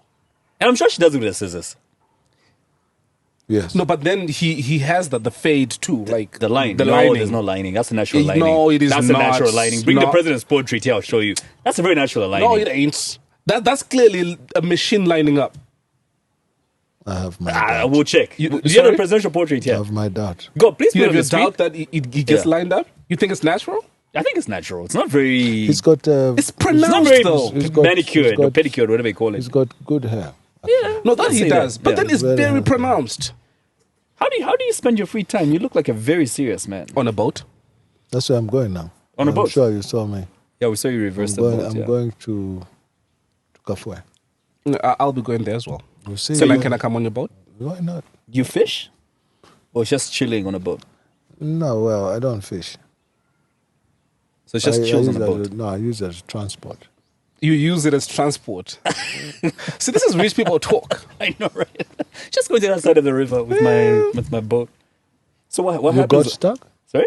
D: And I'm sure she does it with the scissors.
B: Yes.
A: No, but then he has the fade too, like
D: The line.
A: The
D: no,
A: lining.
D: there's no lining. That's a natural
A: No,
D: lining.
A: it is
D: That's
A: not.
D: a natural lining. Bring the
A: No.
D: president's portrait here, I'll show you. That's a very natural lining.
A: No, it ain't. That's clearly a machine lining up.
B: I have my
D: I
B: doubt.
D: will check.
A: You-
D: Do you have
A: sorry?
D: a presidential portrait
B: I
D: here?
B: have my doubt.
D: Go, please
A: You
D: put it
A: have
D: on
A: your
D: the screen.
A: doubt that it gets
D: Yeah.
A: lined up? You think it's natural?
D: I think it's natural. It's not very.
B: He's got
A: It's
D: It's not
A: pronounced
D: very
A: though.
B: He's got-
D: manicured
B: he's
D: or
B: got-
D: pedicured, whatever you call it.
B: he's got good hair.
D: Yeah.
A: No, that
D: I'll
A: he
D: say
A: does. But
D: Yeah.
A: then it's
B: Very
A: very
B: happy.
A: pronounced.
D: How do you spend your free time? You look like a very serious man.
A: On a boat?
B: That's where I'm going now.
D: On a
B: I'm
D: boat?
B: sure you saw me.
D: Yeah, we saw you reverse the
B: I'm
D: boat. yeah.
B: going to Kafue.
A: I'll be going there as well.
B: We'll see.
A: So like, can I come on your boat?
B: Why not?
D: You fish? Or just chilling on a boat?
B: No, well, I don't fish.
D: So it's just
B: I
D: chills
B: use
D: on a
B: it
D: boat.
B: No, I use it as transport.
A: You use it as transport. See, this is rich people talk.
D: I know, right? Just going to the other side of the river with my boat. So what
B: You got
D: happens?
B: stuck?
D: Sorry?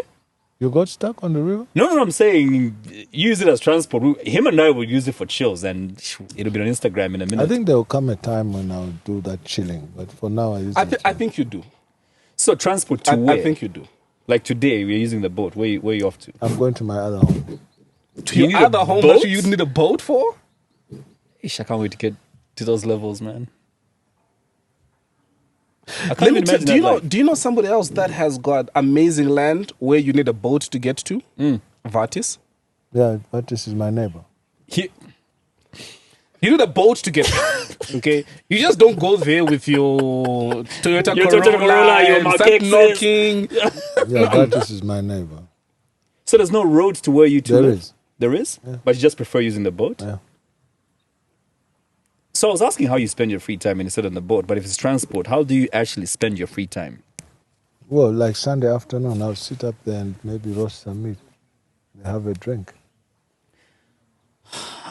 B: You got stuck on the river?
D: No, I'm saying use it as transport. Him and I will use it for chills, and it'll be on Instagram in a minute.
B: I think there will come a time when I'll do that chilling, but for now I use it.
A: I think you do.
D: so. Transport to where?
A: I think you do.
D: Like today, we're using the boat. Where you off to?
B: I'm going to my other home.
A: To
D: You
A: your
D: need a
A: other home
D: boat?
A: that you need a boat for?
D: Ish, I can't wait to get to those levels, man. I can't
A: Let
D: even
A: me tell,
D: imagine
A: do you
D: that
A: know?
D: life.
A: Do you know somebody else that has got amazing land where you need a boat to get to? Vatis.
B: Yeah, but this is my neighbor.
D: He,
A: You need a boat to get there. Okay, you just don't go there with your Toyota Corolla
D: your
A: and
D: Mark
A: start
D: X's.
A: knocking.
B: Yeah, that is my neighbor.
D: So there's no road to where you two
B: There
D: live?
B: is.
D: There is? But you just prefer using the boat?
B: Yeah.
D: So I was asking how you spend your free time instead on the boat, but if it's transport, how do you actually spend your free time?
B: Well, like Sunday afternoon, I'll sit up there and maybe roast some meat. Have a drink.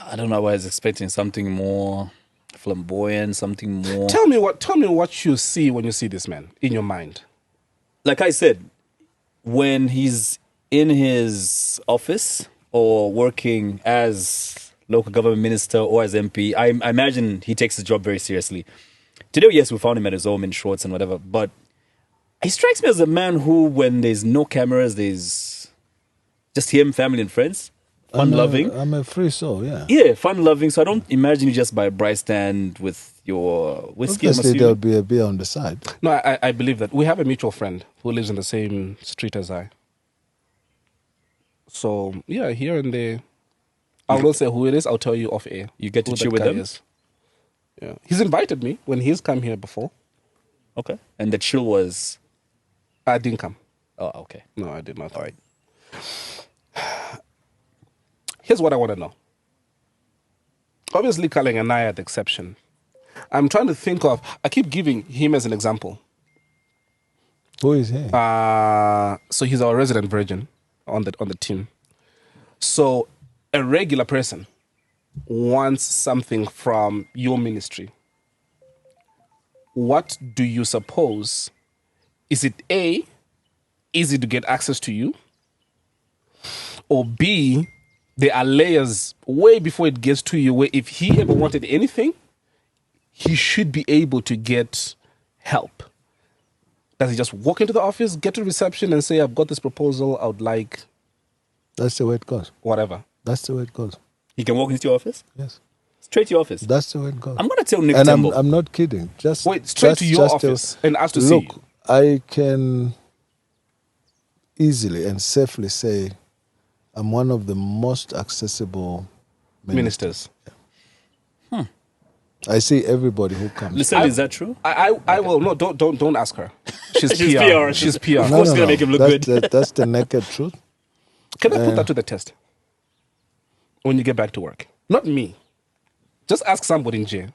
D: I don't know. I was expecting something more flamboyant, something more.
A: Tell me what you see when you see this man in your mind.
D: Like I said, when he's in his office or working as local government minister or as MP, I imagine he takes his job very seriously. Today, yes, we found him at his home in shorts and whatever, but he strikes me as a man who, when there's no cameras, there's just him, family and friends, fun-loving.
B: I'm a free soul, yeah.
D: Yeah, fun-loving. So I don't imagine you just by a bright stand with your whiskey. I'm
B: Obviously,
D: assuming.
B: there'll be a beer on the side.
A: No, I believe that. We have a mutual friend who lives in the same street as I. So, yeah, here and there. I won't say who it is. I'll tell you off air.
D: You get to
A: who
D: chill
A: that
D: with
A: guy
D: them?
A: is. Yeah. He's invited me when he's come here before.
D: Okay. And the chill was...
A: I didn't come.
D: Oh, okay.
A: No, I did not.
D: All right.
A: Here's what I want to know. Obviously, Kaleng and I are the exception. I'm trying to think of... I keep giving him as an example.
B: Who is he?
A: So he's our resident virgin on the team. So a regular person wants something from your ministry. What do you suppose? Is it A, easy to get access to you? Or B, there are layers way before it gets to you where if he ever wanted anything, he should be able to get help. Does he just walk into the office, get to reception and say, I've got this proposal, I would like
B: That's the way it goes.
A: whatever?
B: That's the way it goes.
D: He can walk into your office?
B: Yes.
D: Straight to your office?
B: That's the way it goes.
D: I'm going to tell Nick
B: And
D: Tembo.
B: I'm not kidding. Just
A: Wait, straight to your
B: just
A: office and ask to see
B: look,
A: you.
B: I can easily and safely say I'm one of the most accessible ministers.
A: Ministers.
B: I see everybody who comes.
D: Listen, is that true?
A: I will no, don't ask her. She's
D: She's
A: PR.
D: PR.
A: She's PR.
D: Of course it's gonna make him look
B: that's
D: good.
B: that's the naked truth.
A: Can I put that to the test? When you get back to work. Not me. Just ask somebody in jail.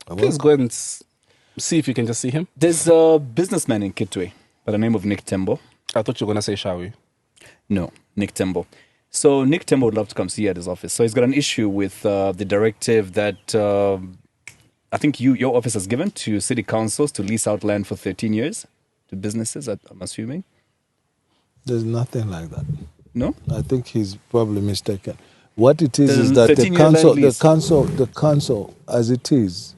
A: Please go and see if you can just see him.
D: There's a businessman in Kitwe by the name of Nick Tembo.
A: I thought you were going to say Shawi.
D: No, Nick Tembo. So Nick Tembo would love to come see you at his office. So he's got an issue with the directive that I think your office has given to city councils to lease out land for 13 years to businesses, I'm assuming.
B: There's nothing like that.
D: No?
B: I think he's probably mistaken. What it is
D: There's
B: that the
D: 13-year land
B: council, as it is,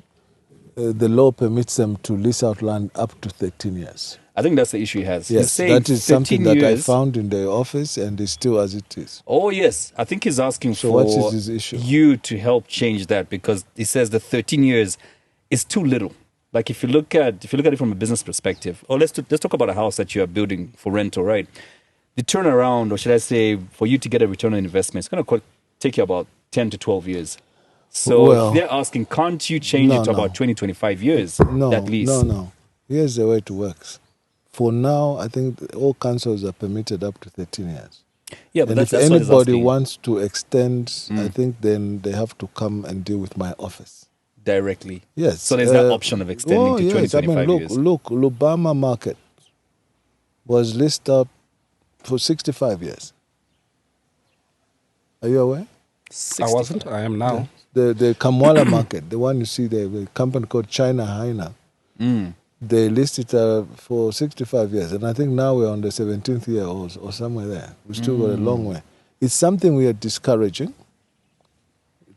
B: the law permits them to lease out land up to 13 years.
D: I think that's the issue he has. He's
B: Yes,
D: saying
B: that is something
D: 13
B: that I
D: years.
B: found in the office and is still as it is.
D: Oh, yes. I think he's asking
B: So
D: for
B: what is his issue?
D: you to help change that because he says the 13 years is too little. Like if you look at it from a business perspective, or let's talk about a house that you are building for rental, right? The turnaround, or should I say, for you to get a return on investment, it's going to take you about 10 to 12 years. So
B: Well,
D: they're asking, can't you change it to about 20, 25 years at least?
B: No. Here's the way it works. For now, I think all councils are permitted up to 13 years.
D: Yeah, but
B: And if
D: that's what he's
B: anybody
D: asking
B: wants to extend, I think then they have to come and deal with my office.
D: directly.
B: Yes.
D: So there's that option of extending to 20, 25 years.
B: Look, Lubama Market was listed up for 65 years. Are you aware?
A: I wasn't. I am now.
B: The Kamwala Market, the one you see there, the company called China Haina, they listed for 65 years. And I think now we're on the 17th year or somewhere there. We still got a long way. It's something we are discouraging,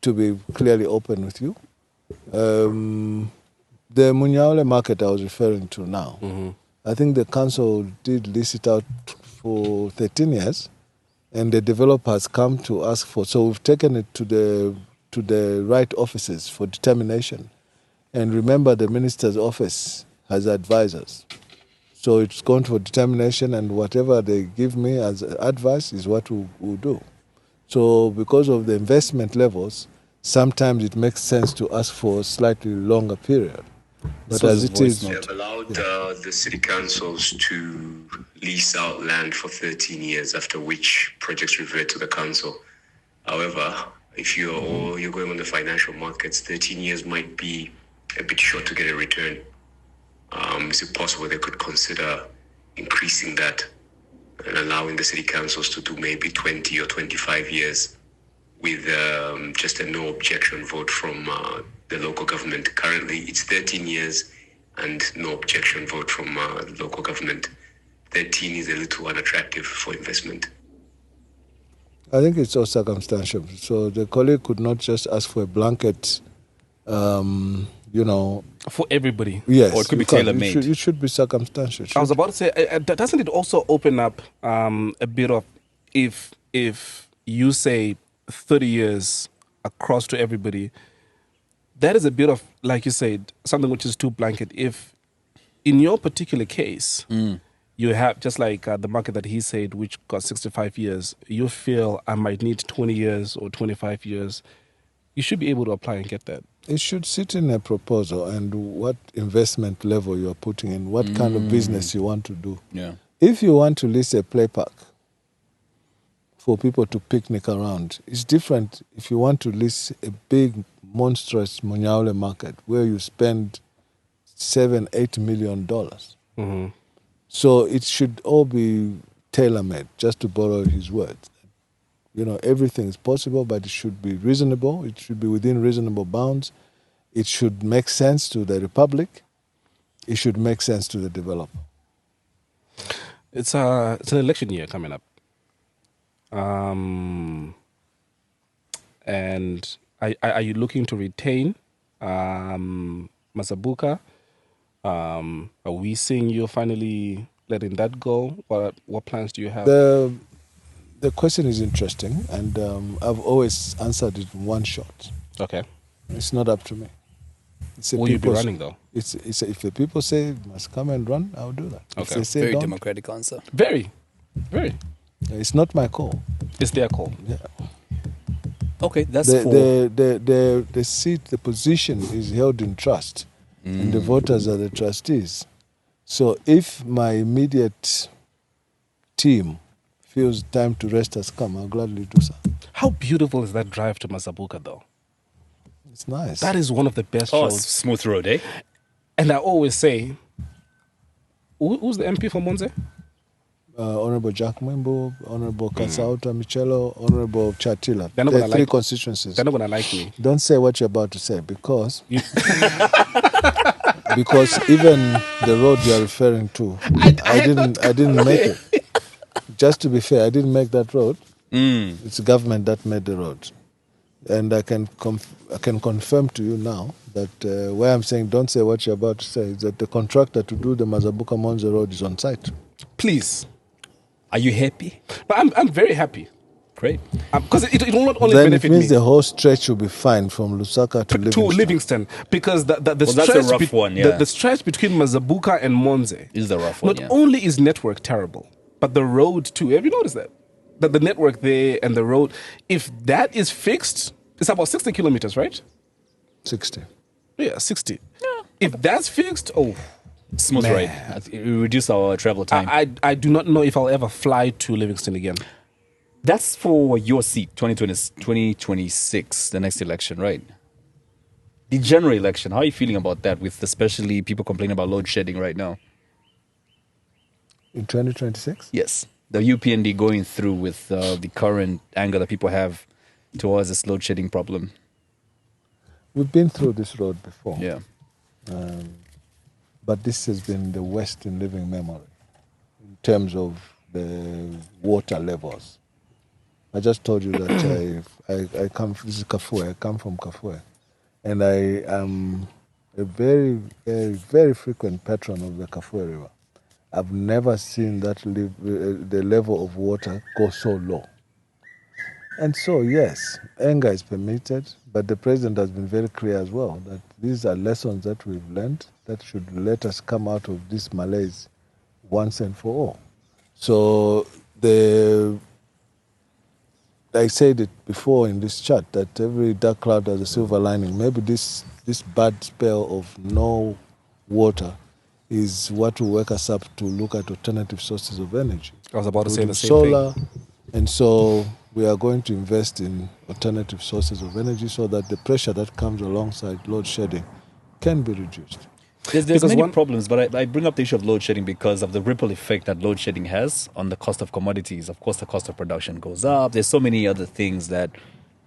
B: to be clearly open with you. The Munyaole Market I was referring to now, I think the council did list it out for 13 years, and the developers come to ask for. So we've taken it to the right offices for determination. And remember, the minister's office has advisors. So it's gone for determination, and whatever they give me as advice is what we'll do. So because of the investment levels, sometimes it makes sense to ask for a slightly longer period.
D: This
B: But
D: was
B: as
D: his
B: it
D: voice
B: is,
E: They
D: note.
E: have allowed the city councils to lease out land for 13 years, after which projects revert to the council. However, if you're going on the financial markets, 13 years might be a bit short to get a return. Is it possible they could consider increasing that and allowing the city councils to do maybe 20 or 25 years with just a no objection vote from the local government? Currently, it's 13 years and no objection vote from the local government. 13 is a little unattractive for investment.
B: I think it's all circumstantial. So the colleague could not just ask for a blanket,
A: For everybody.
B: yes.
D: Or it could be
B: you can't.
D: tailor-made.
B: It should be circumstantial.
A: I was about to say, doesn't it also open up a bit of, if you say 30 years across to everybody, that is a bit of, like you said, something which is too blanket. If in your particular case, you have, just like the market that he said, which got 65 years, you feel I might need 20 years or 25 years, you should be able to apply and get that.
B: It should sit in a proposal and what investment level you're putting in, what kind of business you want to do.
D: Yeah.
B: If you want to lease a play park for people to picnic around, it's different if you want to lease a big, monstrous Munyaule market where you spend $7-8 million. So it should all be tailor-made, just to borrow his words. Everything is possible, but it should be reasonable. It should be within reasonable bounds. It should make sense to the republic. It should make sense to the developer.
A: It's an election year coming up. And are you looking to retain Mazabuka? Are we seeing you finally letting that go? What plans do you have?
B: The question is interesting, and I've always answered it in one shot.
A: Okay.
B: It's not up to me.
A: Will you be running though?
B: It's if the people say you must come and run, I'll do that. If
A: Okay.
B: they say
D: Very
B: don't,
D: democratic answer.
A: Very.
B: it's not my call.
A: It's their call.
B: Yeah.
D: Okay, that's for...
B: The seat, the position is held in trust, and the voters are the trustees. So if my immediate team feels time to rest has come, I'll gladly do so.
A: How beautiful is that drive to Mazabuka though?
B: It's nice.
A: That is one of the best
D: Oh,
A: roads.
D: smooth road, eh?
A: And I always say, who's the MP for Monze?
B: Honorable Jack Mwimbo, Honorable Kasauta Michelo, Honorable Chatila.
A: They're not
B: There
A: gonna
B: are three
A: like-
B: constituencies.
A: They're not going to like me.
B: Don't say what you're about to say because
A: You-
B: because even the road you're referring to, I didn't make it. Just to be fair, I didn't make that road. It's the government that made the road, and I can confirm to you now that where I'm saying don't say what you're about to say is that the contractor to do the Mazabuka Monza road is on site.
A: Please.
D: Are you happy?
A: But I'm very happy.
D: Great.
A: Because it will not only
B: Then it
A: benefit
B: means
A: me
B: the whole stretch will be fine from Lusaka to
A: to
B: Livingston.
A: Livingston. Because the
D: Well,
A: stretch,
D: that's a rough one, yeah.
A: the stretch between Mazabuka and Monze,
D: Is the rough one,
A: not
D: yeah.
A: only is network terrible, but the road too. Have you noticed that? That the network there and the road, if that is fixed, it's about 60 kilometers, right?
B: 60.
A: Yeah, 60. If that's fixed,
D: Smooth
A: Man.
D: ride. It will reduce our travel time.
A: I do not know if I'll ever fly to Livingston again.
D: That's for your seat, 2026, the next election, right? The general election, how are you feeling about that, with especially people complaining about load shedding right now?
B: In 2026?
D: Yes. The UPND going through with the current anger that people have towards this load shedding problem.
B: We've been through this road before.
D: Yeah.
B: But this has been the worst in living memory in terms of the water levels. I just told you that I come, this is Kafue, I come from Kafue. And I am a very, very, very frequent patron of the Kafue River. I've never seen that the level of water go so low. And so, yes, anger is permitted, but the president has been very clear as well that these are lessons that we've learned that should let us come out of this malaise once and for all. So I said it before in this chat that every dark cloud has a silver lining. Maybe this bad spell of no water is what will wake us up to look at alternative sources of energy.
A: I was about to say
B: including
A: the same
B: solar,
A: thing.
B: and so we are going to invest in alternative sources of energy so that the pressure that comes alongside load shedding can be reduced.
D: There's
A: Because
D: many
A: one-
D: problems, but I bring up the issue of load shedding because of the ripple effect that load shedding has on the cost of commodities. Of course, the cost of production goes up. There's so many other things that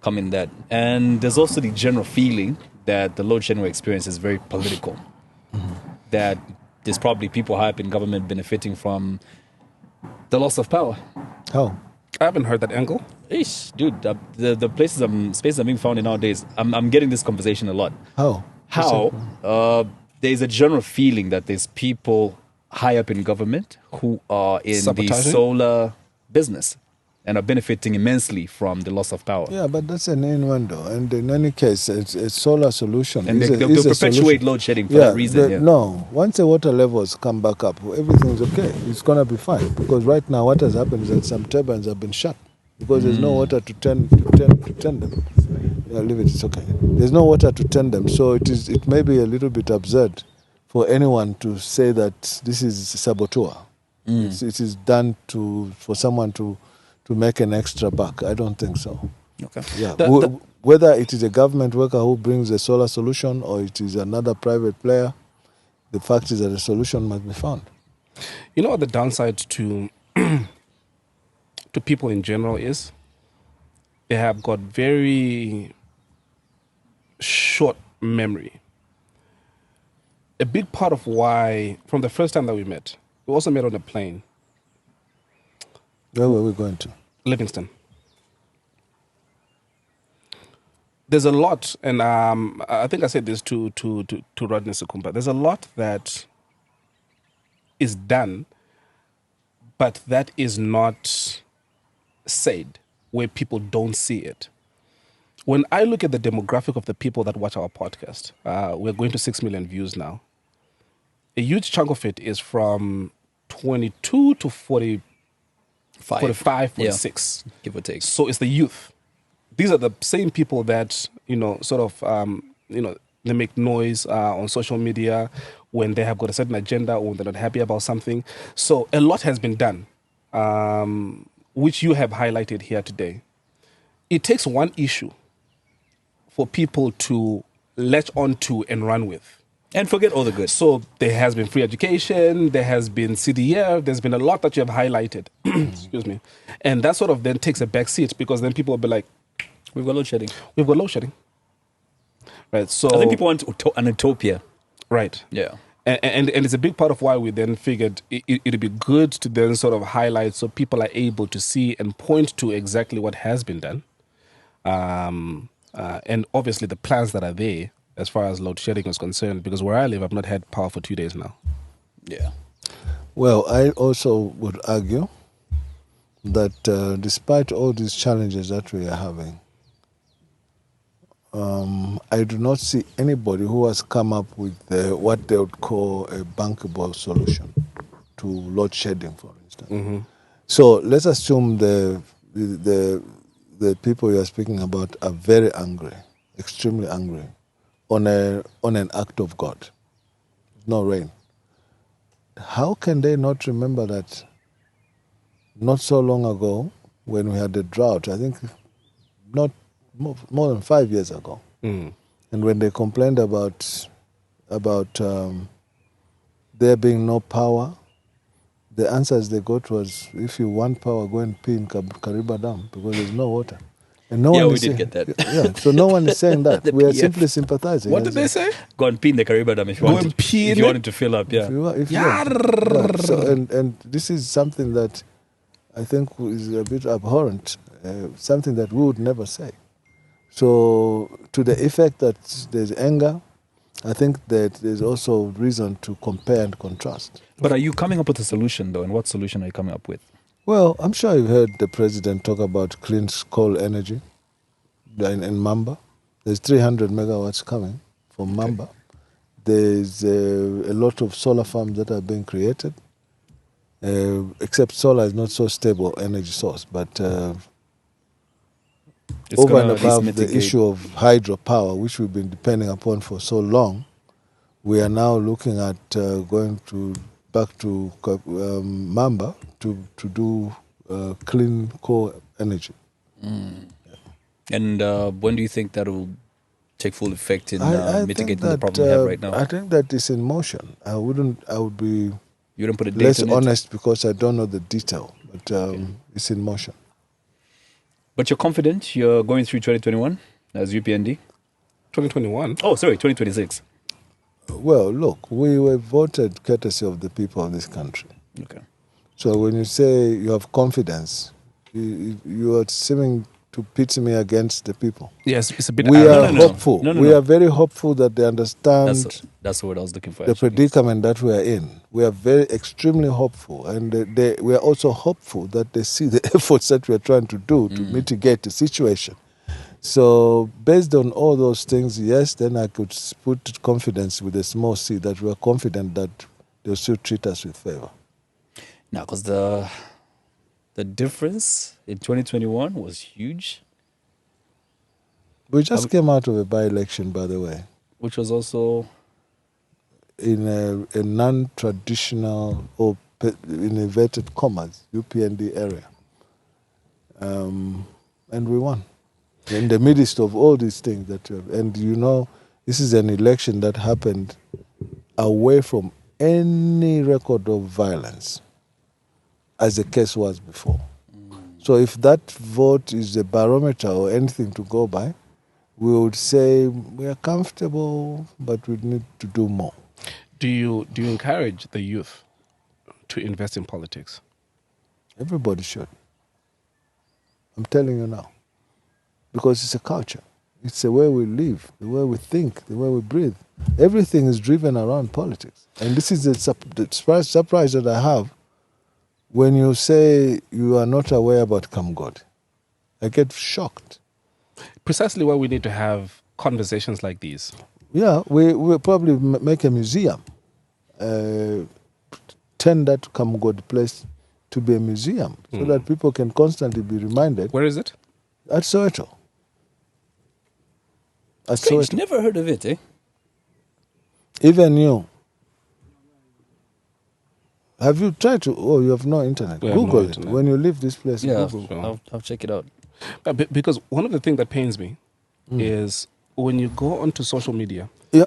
D: come in that. And there's also the general feeling that the load shedding we experience is very political. That there's probably people high up in government benefiting from the loss of power.
B: How?
A: I haven't heard that angle.
D: Eesh, dude, the spaces I'm being found in nowadays, I'm getting this conversation a lot.
B: How?
D: How there's a general feeling that there's people high up in government who are in the
A: Sabotaging?
D: solar business and are benefiting immensely from the loss of power.
B: Yeah, but that's an innuendo. And in any case, it's a solar solution.
D: And
B: is
D: they'll
B: a
D: perpetuate
B: solution.
D: load shedding for that reason.
B: No, once the water levels come back up, everything's okay. It's going to be fine. Because right now what has happened is that some turbines have been shut because there's no water to turn them. Yeah, leave it, it's okay. There's no water to turn them. So it may be a little bit absurd for anyone to say that this is saboteur. It is done for someone to make an extra buck. I don't think so.
D: Okay.
B: Yeah. Whether it is a government worker who brings a solar solution or it is another private player, the fact is that a solution must be found.
A: You know what the downside to to people in general is? They have got very short memory. A big part of why, from the first time that we met, we also met on a plane,
B: Where were we going to?
A: Livingston. There's a lot, and I think I said this to Rodney Sukumba. There's a lot that is done, but that is not said where people don't see it. When I look at the demographic of the people that watch our podcast, we're going to 6 million views now. A huge chunk of it is from 22 to 45, 46.
D: Yeah, give or take.
A: So it's the youth. These are the same people that, they make noise on social media when they have got a certain agenda or when they're not happy about something. So a lot has been done, which you have highlighted here today. It takes one issue for people to latch onto and run with.
D: And forget all the good.
A: So there has been free education, there has been CDF, there's been a lot that you have highlighted. Excuse me. And that sort of then takes a back seat because then people will be like,
D: We've got load shedding.
A: we've got load shedding. Right. So
D: I think people want an utopia.
A: right.
D: Yeah.
A: And it's a big part of why we then figured it'd be good to then sort of highlight so people are able to see and point to exactly what has been done. And obviously the plans that are there as far as load shedding is concerned, because where I live, I've not had power for 2 days now.
D: Yeah.
B: Well, I also would argue that despite all these challenges that we are having, I do not see anybody who has come up with what they would call a bankable solution to load shedding, for instance. So let's assume the people you are speaking about are very angry, extremely angry, on an act of God. No rain. How can they not remember that not so long ago when we had the drought, I think not more than 5 years ago, and when they complained about there being no power, the answers they got was, if you want power, go and pee in Kariba Dam because there's no water. And no
D: Yeah,
B: one
D: we
B: is
D: did
B: saying,
D: get that.
B: Yeah, so no one is saying that.
D: The
B: We are
D: PF.
B: simply sympathizing.
A: What did they say?
D: Go and pee in the Kariba Dam if you
A: Go
D: wanted,
A: and pee
D: if
A: in
D: you
A: it?
D: wanted to fill up. Yeah.
B: So, and this is something that I think is a bit abhorrent, something that we would never say. So to the effect that there's anger, I think that there's also reason to compare and contrast.
D: But are you coming up with a solution, though? And what solution are you coming up with?
B: Well, I'm sure you've heard the president talk about clean coal energy in Mamba. There's 300 megawatts coming from Mamba. There's a lot of solar farms that are being created, except solar is not so stable energy source. But
D: It's
B: over
D: gonna
B: and
D: at least
B: above the
D: mitigate.
B: issue of hydropower, which we've been depending upon for so long, we are now looking at going back to Mamba to do clean core energy.
D: And when do you think that will take full effect in
B: I think
D: mitigating the
B: that
D: problem we have right now?
B: I think that it's in motion. I would be
D: You don't put a date
B: less
D: on it?
B: honest because I don't know the detail, but it's in motion.
D: But you're confident you're going through 2021 as UPND?
A: 2021.
D: Oh, sorry, 2026.
B: Well, look, we were voted courtesy of the people of this country.
D: Okay.
B: So when you say you have confidence, you are seeming to pit me against the people.
A: Yes, it's a bit.
B: We are
D: no.
B: hopeful.
D: No, no,
B: we
D: no.
B: are very hopeful that they understand
D: That's the word I was looking for.
B: the
D: Actually.
B: predicament that we are in. We are very extremely hopeful, and we are also hopeful that they see the efforts that we are trying to do to mitigate the situation. So based on all those things, yes, then I could put confidence with a small c that we are confident that they'll still treat us with favor.
D: Now, because the difference in 2021 was huge,
B: We just came out of a by-election, by the way,
D: which was also
B: in a non-traditional, or in inverted commas, UPND area. And we won. In the midst of all these things that we have. And you know, this is an election that happened away from any record of violence, as the case was before. So if that vote is a barometer or anything to go by, we would say we are comfortable, but we need to do more.
A: Do you encourage the youth to invest in politics?
B: Everybody should. I'm telling you now. Because it's a culture. It's the way we live, the way we think, the way we breathe. Everything is driven around politics. And this is the surprise that I have when you say you are not aware about Kamgod. I get shocked.
A: Precisely why we need to have conversations like these.
B: Yeah, we'll probably make a museum. Turn that Kamgod place to be a museum so that people can constantly be reminded.
A: Where is it?
B: At Soweto. At
D: strange.
B: Soweto.
D: Never heard of it, eh?
B: Even you. Have you tried to? Oh, you have no internet.
A: We have no
B: Google
A: internet.
B: it. When you leave this place,
D: Yeah,
B: Google.
A: Sure.
D: I'll check it out.
A: Because one of the things that pains me is when you go onto social media,
B: Yeah.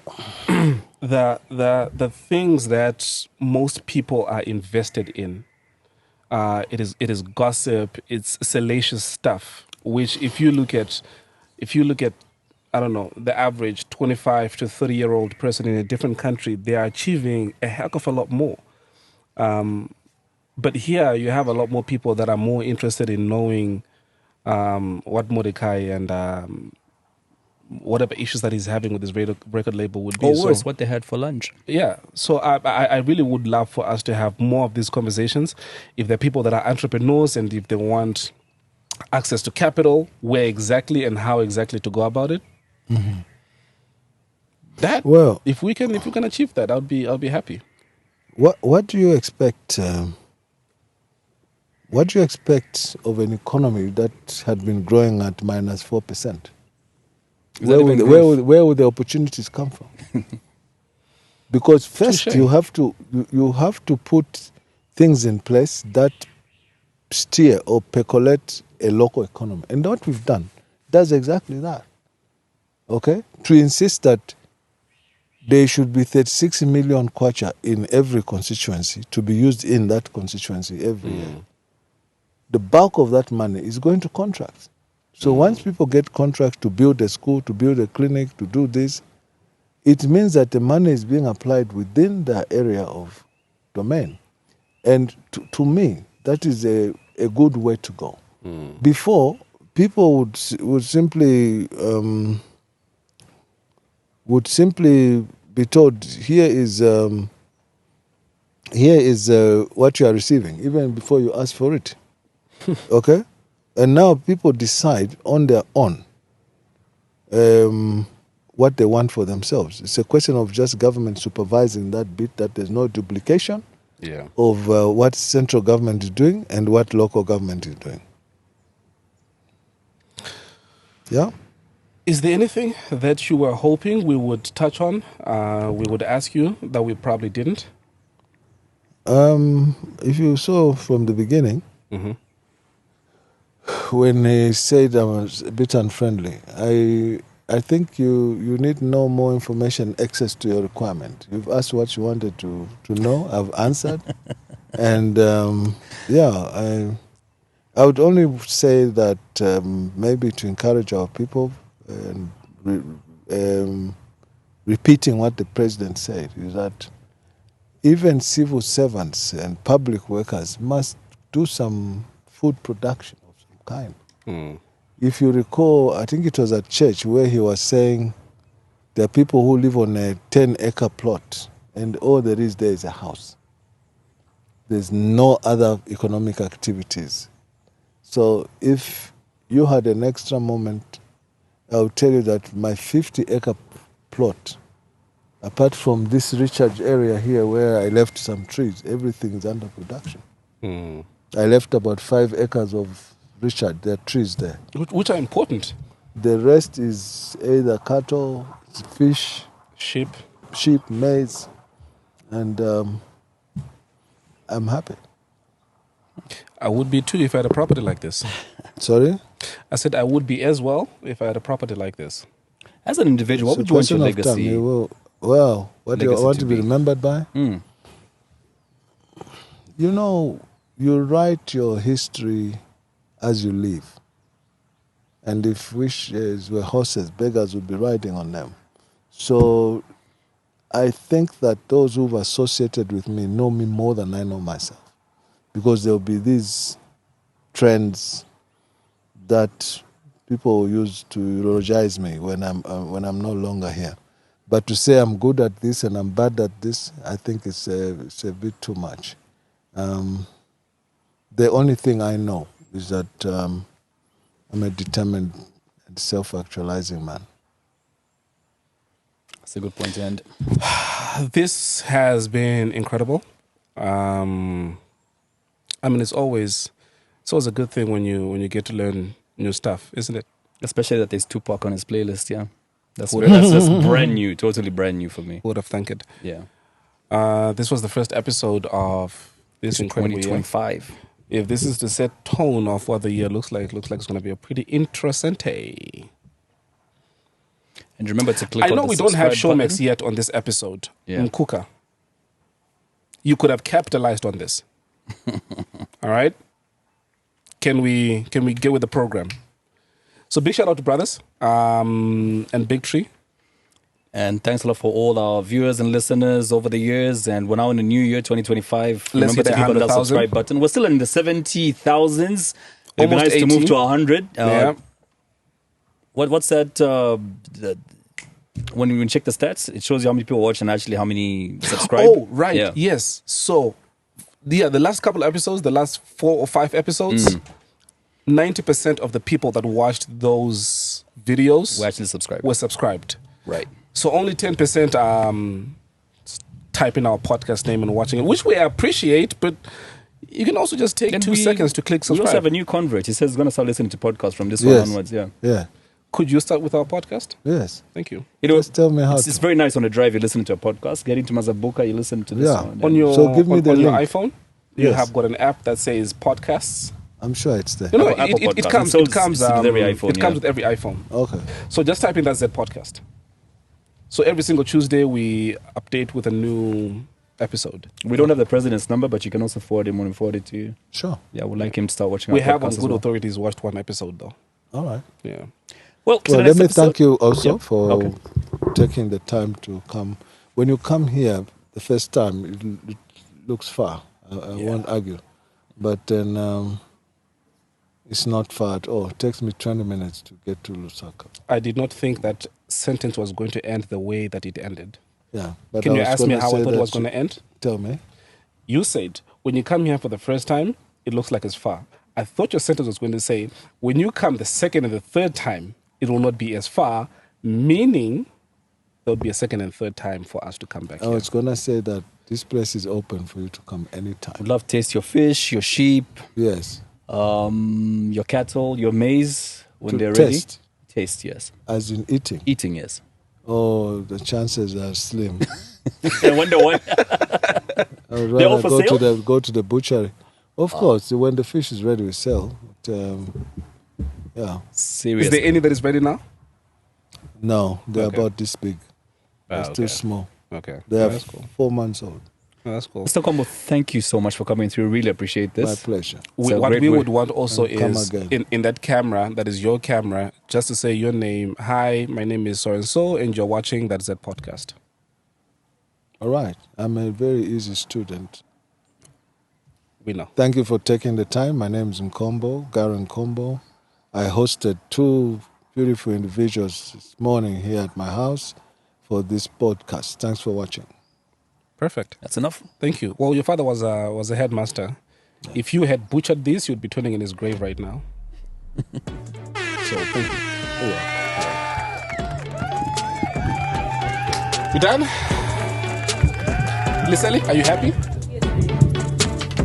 A: the things that most people are invested in, it is gossip, it's salacious stuff. Which if you look at, I don't know, the average 25 to 30-year-old person in a different country, they are achieving a heck of a lot more. But here you have a lot more people that are more interested in knowing what Mordecai and whatever issues that he's having with his record label would be.
D: Or worse,
A: So,
D: what they had for lunch.
A: yeah. So I really would love for us to have more of these conversations. If there are people that are entrepreneurs and if they want access to capital, where exactly and how exactly to go about it. That,
B: Well,
A: if we can achieve that, I'll be happy.
B: what do you expect? What do you expect of an economy that had been growing at -4%? Where would the opportunities come from? Because first
A: Touché.
B: you have to put things in place that steer or percolate a local economy, and what we've done does exactly that. Okay, to insist that there should be 36 million kwacha in every constituency to be used in that constituency every year. The bulk of that money is going to contracts. So once people get contracts to build a school, to build a clinic, to do this, it means that the money is being applied within the area of domain. And to me, that is a good way to go. Before, people would simply be told, here is what you are receiving, even before you ask for it. Okay? And now people decide on their own what they want for themselves. It's a question of just government supervising that bit, that there's no duplication of what central government is doing and what local government is doing. Yeah.
A: Is there anything that you were hoping we would touch on, we would ask you that we probably didn't?
B: If you saw from the beginning, when he said I was a bit unfriendly, I think you need no more information, access to your requirement. You've asked what you wanted to know. I've answered. And I would only say that maybe to encourage our people and repeating what the president said is that even civil servants and public workers must do some food production of some kind. If you recall, I think it was at church where he was saying there are people who live on a 10-acre plot and all there is a house. There's no other economic activities. So if you had an extra moment, I would tell you that my 50-acre plot, apart from this recharge area here where I left some trees, everything is under production. I left about 5 acres of recharge. There are trees there.
A: Which are important.
B: The rest is either cattle, fish,
A: sheep,
B: maize, and I'm happy.
A: I would be too if I had a property like this.
B: Sorry?
A: I said I would be as well if I had a property like this.
D: As an individual, what would you want your legacy?
B: What do you want to be remembered by? You know, you write your history as you live. And if wishes were horses, beggars would be riding on them. So I think that those who've associated with me know me more than I know myself. Because there will be these trends that people use to eulogize me when I'm no longer here. But to say I'm good at this and I'm bad at this, I think it's a bit too much. The only thing I know is that I'm a determined and self-actualizing man.
D: That's a good point to end.
A: This has been incredible. I mean, it's always a good thing when you get to learn new stuff, isn't it?
D: Especially that there's Tupac on his playlist, yeah. That's just brand new, totally brand new for me.
A: Would have think it.
D: Yeah.
A: This was the first episode of this incredible
D: 2025.
A: year. If this is the set tone of what the year looks like it's going to be a pretty interesting.
D: And remember to click on
A: I know
D: the
A: we don't have
D: subscribe
A: Showmax
D: button.
A: yet on this episode.
D: Yeah.
A: Mkuka, you could have capitalized on this. All right? Can we get with the program? So big shout out to brothers and Big Tree.
D: And thanks a lot for all our viewers and listeners over the years. And we're now in the new year, 2025. Remember to click on that subscribe button. We're still in the 70,000s. It'd be nice
A: 80.
D: to move to 100.
A: Yeah.
D: What's that? When you check the stats, it shows you how many people watch and actually how many subscribe.
A: Oh, right.
D: Yeah.
A: Yes. So, the last couple episodes, the last 4 or 5 episodes, 90% of the people that watched those videos
D: were
A: subscribed.
D: Right.
A: So only 10% type in our podcast name and watching it, which we appreciate, but you can also just take 2 seconds to click subscribe.
D: We also have a new convert. He says he's going to start listening to podcasts from this one onwards. Yeah.
B: Yeah.
A: Could you start with our podcast?
B: Yes.
A: Thank you.
B: Just tell me how.
D: It's very nice on the drive. You listen to a podcast. Getting to Mazabuka, you listen to this one.
A: On your your iPhone, you
B: Yes.
A: have got an app that says podcasts.
B: I'm sure it's there.
A: No,
D: Apple
A: it
D: Podcasts.
A: comes.
D: So
A: It comes
D: it's with every iPhone,
A: It comes with every iPhone.
B: Okay.
A: So just type in that Z podcast. So every single Tuesday we update with a new episode.
D: We don't have the president's number, but you can also forward him when we forward it to you.
B: Sure.
D: Yeah, we'd like him to start watching
A: We
D: our
A: have on
D: podcast as
A: good
D: well.
A: authorities watched 1 episode though.
B: All right.
A: Yeah.
D: Well,
B: Well, let me thank you also
D: Yep.
B: for
D: Okay.
B: taking the time to come. When you come here the first time, it looks far. I won't argue. But then it's not far at all. It takes me 20 minutes to get to Lusaka.
A: I did not think that sentence was going to end the way that it ended.
B: Yeah. But
A: Can you
B: was
A: ask me
B: gonna
A: how I
B: say
A: thought it
B: that
A: was going to end?
B: Tell me.
A: You said, when you come here for the first time, it looks like it's far. I thought your sentence was going to say, when you come the second and the third time, it will not be as far, meaning there will be a second and third time for us to come back
B: I
A: here.
B: was going to say that this place is open for you to come anytime.
D: We'd love to taste your fish, your sheep,
B: Yes.
D: your cattle, your maize when
B: To
D: they're
B: taste.
D: ready. Taste, yes.
B: As in eating?
D: Eating, yes.
B: Oh, the chances are slim.
D: I wonder why.
B: I would
D: They're all
B: rather
D: for sale?
B: go to the butchery. Of course, when the fish is ready, we sell. But, yeah.
D: Serious.
A: Is there any that is ready now?
B: No, they're
A: Okay.
B: about this big. They're
A: okay.
B: still small.
A: Okay.
B: They are
A: That's cool.
B: 4 months old.
A: That's cool.
D: Mr. Nkombo, thank you so much for coming through. Really appreciate this.
B: My pleasure.
D: It's a
A: What
D: great
A: we
D: way-
A: would want also
B: And come
A: is
B: again.
A: in that camera, that is your camera, just to say your name. Hi, my name is so and you're watching That's That podcast.
B: All right. I'm a very easy student.
A: We know.
B: Thank you for taking the time. My name is Nkombo, Gary Nkombo. I hosted 2 beautiful individuals this morning here at my house for this podcast. Thanks for watching.
A: Perfect.
D: That's enough.
A: Thank you. Well, your father was a headmaster. If you had butchered this, you'd be turning in his grave right now. So thank you. You done? Liseli, are you happy?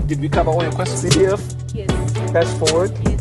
A: Did we cover all your questions?
F: CDF,
G: Yes.
F: cash forward,
G: Yes.